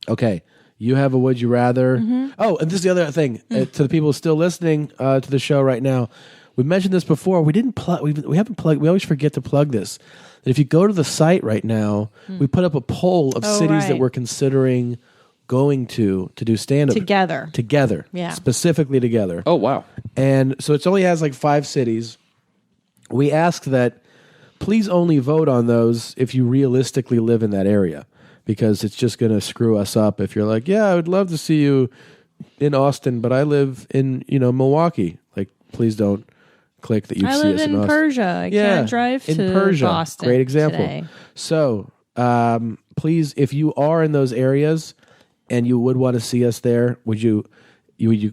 Okay. You have a Would You Rather. Mm-hmm. Oh, and this is the other thing. To the people still listening to the show right now, we mentioned this before. We didn't plug. We haven't plugged. We always forget to plug this. That if you go to the site right now, we put up a poll of cities that we're considering going to do stand-up together. Yeah. Specifically together. Oh, wow. And so it only has like 5 cities. We ask that please only vote on those if you realistically live in that area, because it's just going to screw us up if you're like, yeah, I would love to see you in Austin, but I live in, Milwaukee. Like, please don't click that you see us in Austin. I live in Persia. I can't drive to Persia. Boston. Great example. Today. So, please, if you are in those areas and you would want to see us there, would you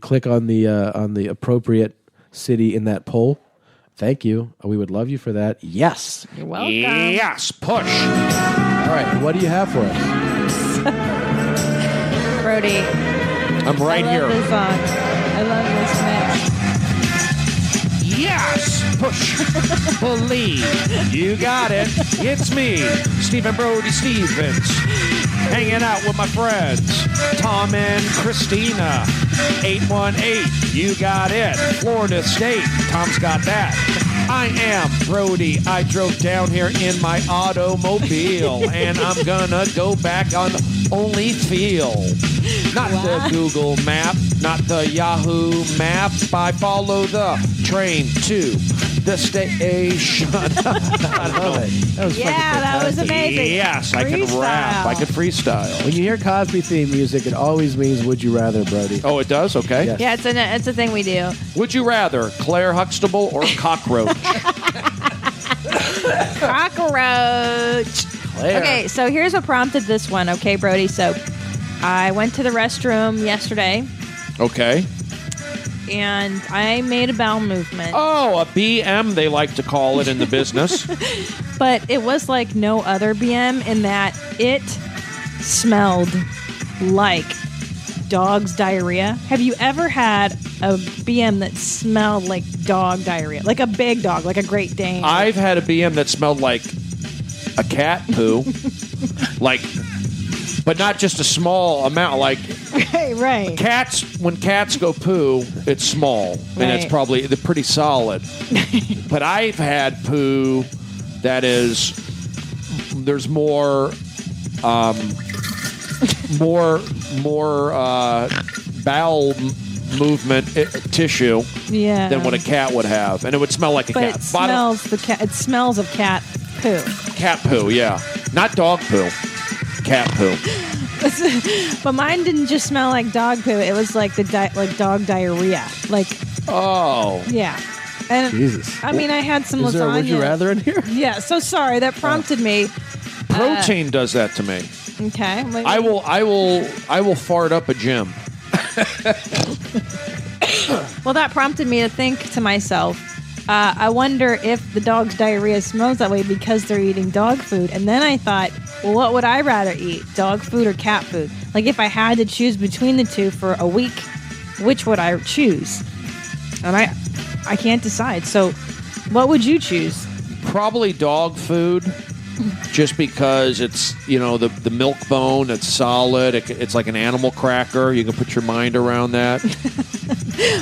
click on the appropriate city in that poll? Thank you. We would love you for that. Yes. You're welcome. Yes. Push. All right. What do you have for us? Brody. I'm right here. This song. I love this mix. Yes. Push. Believe. You got it. It's me, Stephen Brody Stevens. Hanging out with my friends, Tom and Christina. 818, you got it. Florida State, Tom's got that. I am Brody. I drove down here in my automobile, and I'm gonna go back on Only Feel. Not the Google map, not the Yahoo map. I follow the train to the station. I love it. That was amazing. Yes, I can rap. I can freestyle. When you hear Cosby theme music, it always means Would You Rather, Brody. Oh, it does? Okay. Yes. Yeah, it's a thing we do. Would you rather Claire Huxtable or cockroach? Cockroach. Claire. Okay, so here's what prompted this one, okay, Brody? So I went to the restroom yesterday. Okay. And I made a bowel movement. Oh, a BM, they like to call it in the business. But it was like no other BM in that it smelled like dog's diarrhea. Have you ever had a BM that smelled like dog diarrhea? Like a big dog, like a Great Dane? I've had a BM that smelled like a cat poo. But not just a small amount. Like right. Cats, when cats go poo, it's small. And it's probably they're pretty solid. But I've had poo that is, there's more bowel movement tissue than what a cat would have, and it would smell like a cat. It smells of cat poo. Cat poo, yeah, not dog poo. Cat poo. But mine didn't just smell like dog poo. It was like like dog diarrhea. Like yeah. And Jesus. I mean, I had some lasagna. Is there a Would You Rather in here? Yeah. So sorry, that prompted me. Protein does that to me. Okay. I will fart up a gym. Well, that prompted me to think to myself, I wonder if the dog's diarrhea smells that way because they're eating dog food. And then I thought, well, what would I rather eat, dog food or cat food? Like if I had to choose between the two for a week, which would I choose? And I can't decide. So what would you choose? Probably dog food. Just because it's, the milk bone, it's solid. It's like an animal cracker. You can put your mind around that.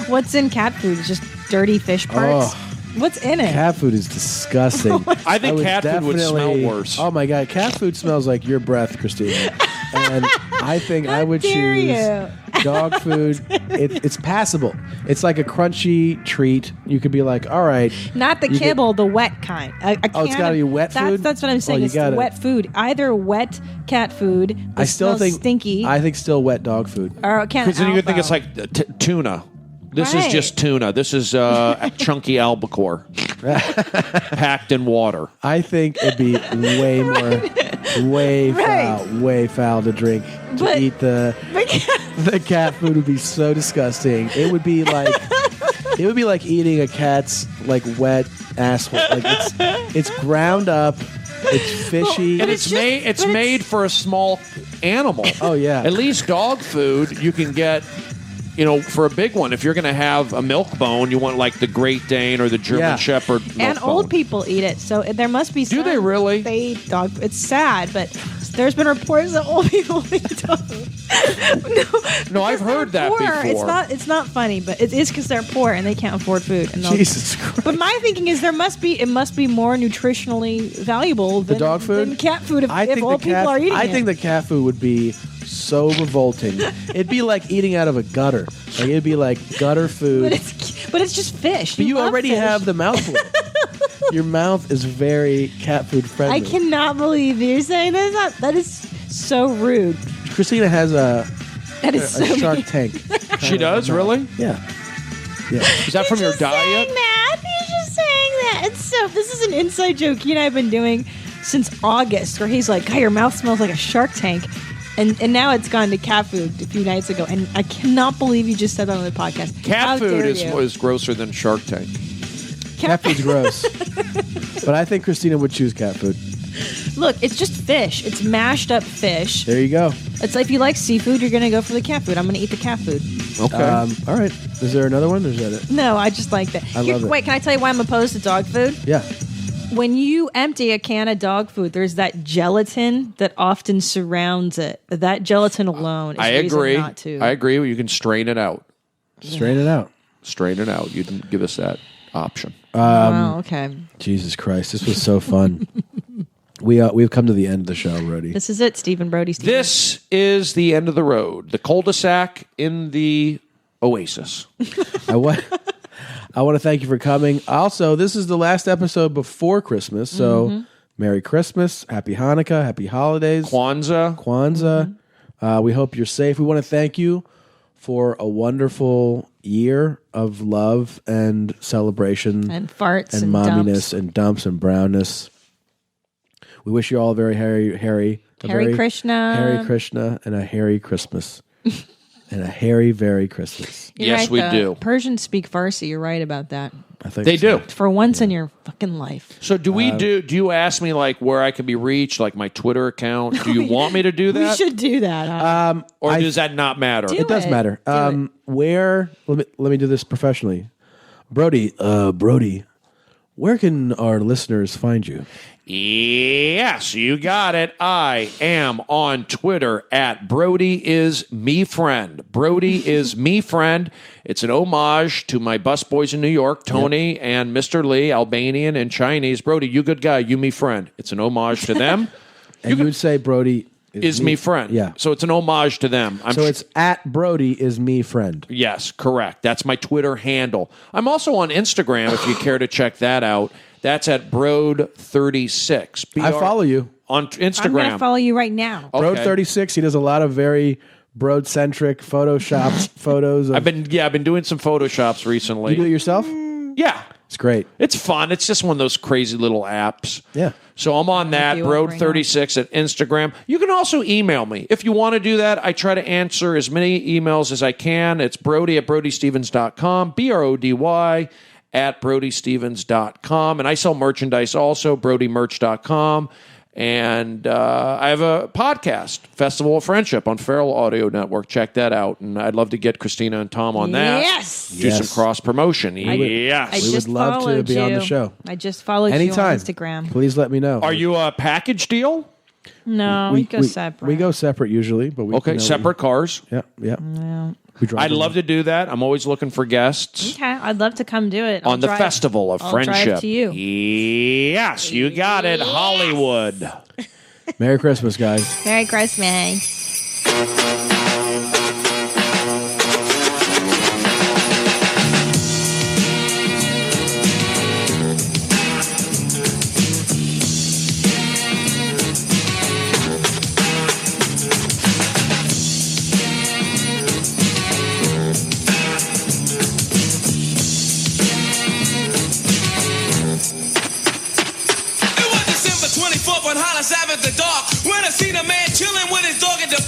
What's in cat food? It's just dirty fish parts? Oh. What's in it? Cat food is disgusting. I think cat food would smell worse. Oh my God. Cat food smells like your breath, Christina. And I think I would choose dog food. It's passable. It's like a crunchy treat. You could be like, all right. Not the kibble, the wet kind. It's got to be wet food? That's what I'm saying. It's the wet food. Either wet cat food. I still think stinky. I think still wet dog food. Or because then you could think it's like tuna. This is just tuna. This is chunky albacore packed in water. I think it'd be way foul to drink. To eat the cat food would be so disgusting. It would be like eating a cat's like wet asshole. Like it's ground up It's fishy. And it's made for a small animal. Oh, yeah. At least dog food you can get, for a big one. If you're going to have a milk bone, you want like the Great Dane or the German Shepherd milk And old bone. people eat it, so there must be. Do they really? They eat dog. It's sad, but there's been reports that old people eat dog. No, I've heard that poor. before. It's not funny, but it is because they're poor and they can't afford food. And Jesus Christ. But my thinking is it must be more nutritionally valuable than The dog food? than cat food if old people are eating it. I think the cat food would be so revolting. It'd be like eating out of a gutter. Like it'd be like gutter food. But it's just fish. But you love already fish. have the mouthful. Your mouth is very cat food friendly. I cannot believe you're saying that. That is so rude. Christina has a so Shark mean. Tank. She does, really? Yeah. Is that from your diet? He's just saying that. And so this is an inside joke he and I have been doing since August, where he's like, "God, your mouth smells like a Shark Tank," and now it's gone to cat food a few nights ago, and I cannot believe you just said that on the podcast. How Cat food dare is you. grosser than Shark Tank. Cat food's gross. But I think Christina would choose cat food. Look, it's just fish. It's mashed up fish. There you go. It's like if you like seafood, you're going to go for the cat food. I'm going to eat the cat food. Okay. All right. Is there another one? Or is that it? No, I just like that. I love it. Wait, can I tell you why I'm opposed to dog food? Yeah. When you empty a can of dog food, there's that gelatin that often surrounds it. That gelatin alone is I reason agree. not to. I agree. You can strain it out. Strain it out. Strain it out. You didn't give us that option. Oh, okay. Jesus Christ. This was so fun. We've come to the end of the show, Brody. This is it, Stephen Brody Stevens. This is the end of the road. The cul-de-sac in the oasis. I want to thank you for coming. Also, this is the last episode before Christmas, so Merry Christmas, Happy Hanukkah, Happy Holidays, Kwanzaa. We hope you're safe. We want to thank you for a wonderful year of love and celebration and farts and and momminess dumps. and dumps and brownness. We wish you all a very Harry Krishna, and a Harry Christmas. And a Harry very Christmas. You're Yes, right, we though. do. Persians speak Farsi. You're right about that. I think They so. do. For once in your fucking life. So do we do you ask me like where I could be reached, like my Twitter account? Do you want me to do We that? should do that. Huh? Or does that not matter? Do It does it. matter. Do Where? Let me do this professionally. Brody, where can our listeners find you? Yes, you got it. I am on Twitter at Brody is me friend. Brody is me friend. It's an homage to my busboys in New York, Tony and Mr. Lee, Albanian and Chinese. Brody, you good guy, you me friend. It's an homage to them. And you would say Brody Is me friend. Yeah. So it's an homage to them. So it's at Brody is me friend. Yes, correct. That's my Twitter handle. I'm also on Instagram if you care to check that out. That's at Brode36. I follow you. On I'm going Instagram. to follow you right now. Okay. Brode36. He does a lot of very Brode-centric Photoshop photos. I've been doing some Photoshops recently. You do it yourself? Yeah. It's great. It's fun. It's just one of those crazy little apps. Yeah. So I'm on that, you up right Brode36 at Instagram. You can also email me. If you want to do that, I try to answer as many emails as I can. It's Brody at BrodyStevens.com, BRODY at BrodyStevens.com. And I sell merchandise also, BrodyMerch.com. And I have a podcast, Festival of Friendship, on Feral Audio Network. Check that out. And I'd love to get Christina and Tom on that. Yes. Do some cross promotion. Yes. I We just would love to followed be on the you. show. I just followed you Anytime. on Instagram. Please let me know. Are you a package deal? No, we go separate. We go separate usually, but we Okay, separate cars. Yeah. We drive I'd love to do that. I'm always looking for guests Okay, I'd love to come do it. on the Festival of I'll Friendship. drive to you. Yes, you got it, Hollywood. Merry Christmas, guys. Merry Christmas. It was December 24th on Hollis Ave at the dark when I seen a man chilling with his dog at the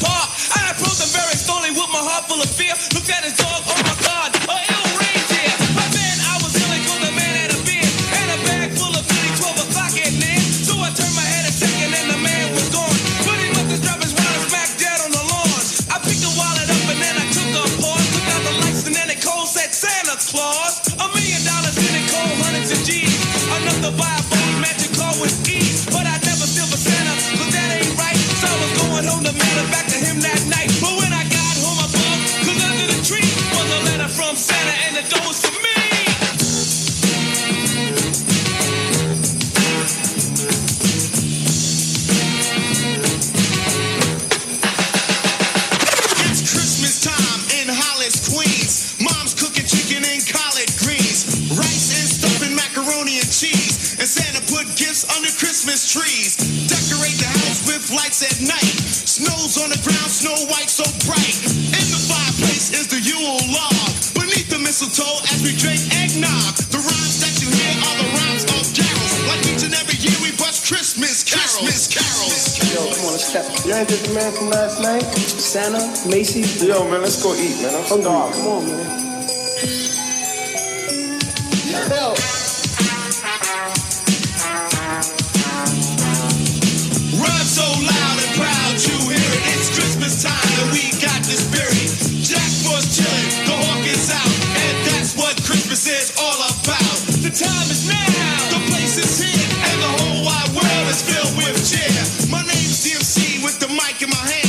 trees. Decorate the house with lights at night. Snow's on the ground, snow white so bright. In the fireplace is the Yule log. Beneath the mistletoe as we drink eggnog. The rhymes that you hear are the rhymes of carols. Like each and every year we bust Christmas carols. Christmas carols. Yo, come on, let's step. You ain't just the man from last night? Santa, Macy's. Yo, man, let's go eat, man. I'm starving. Come on, man. Yo. Run so loud and proud, you hear it. It's Christmas time and we got the spirit. Jack was chilling, the hawk is out, and that's what Christmas is all about. The time is now, the place is here, and the whole wide world is filled with cheer. My name's DMC with the mic in my hand.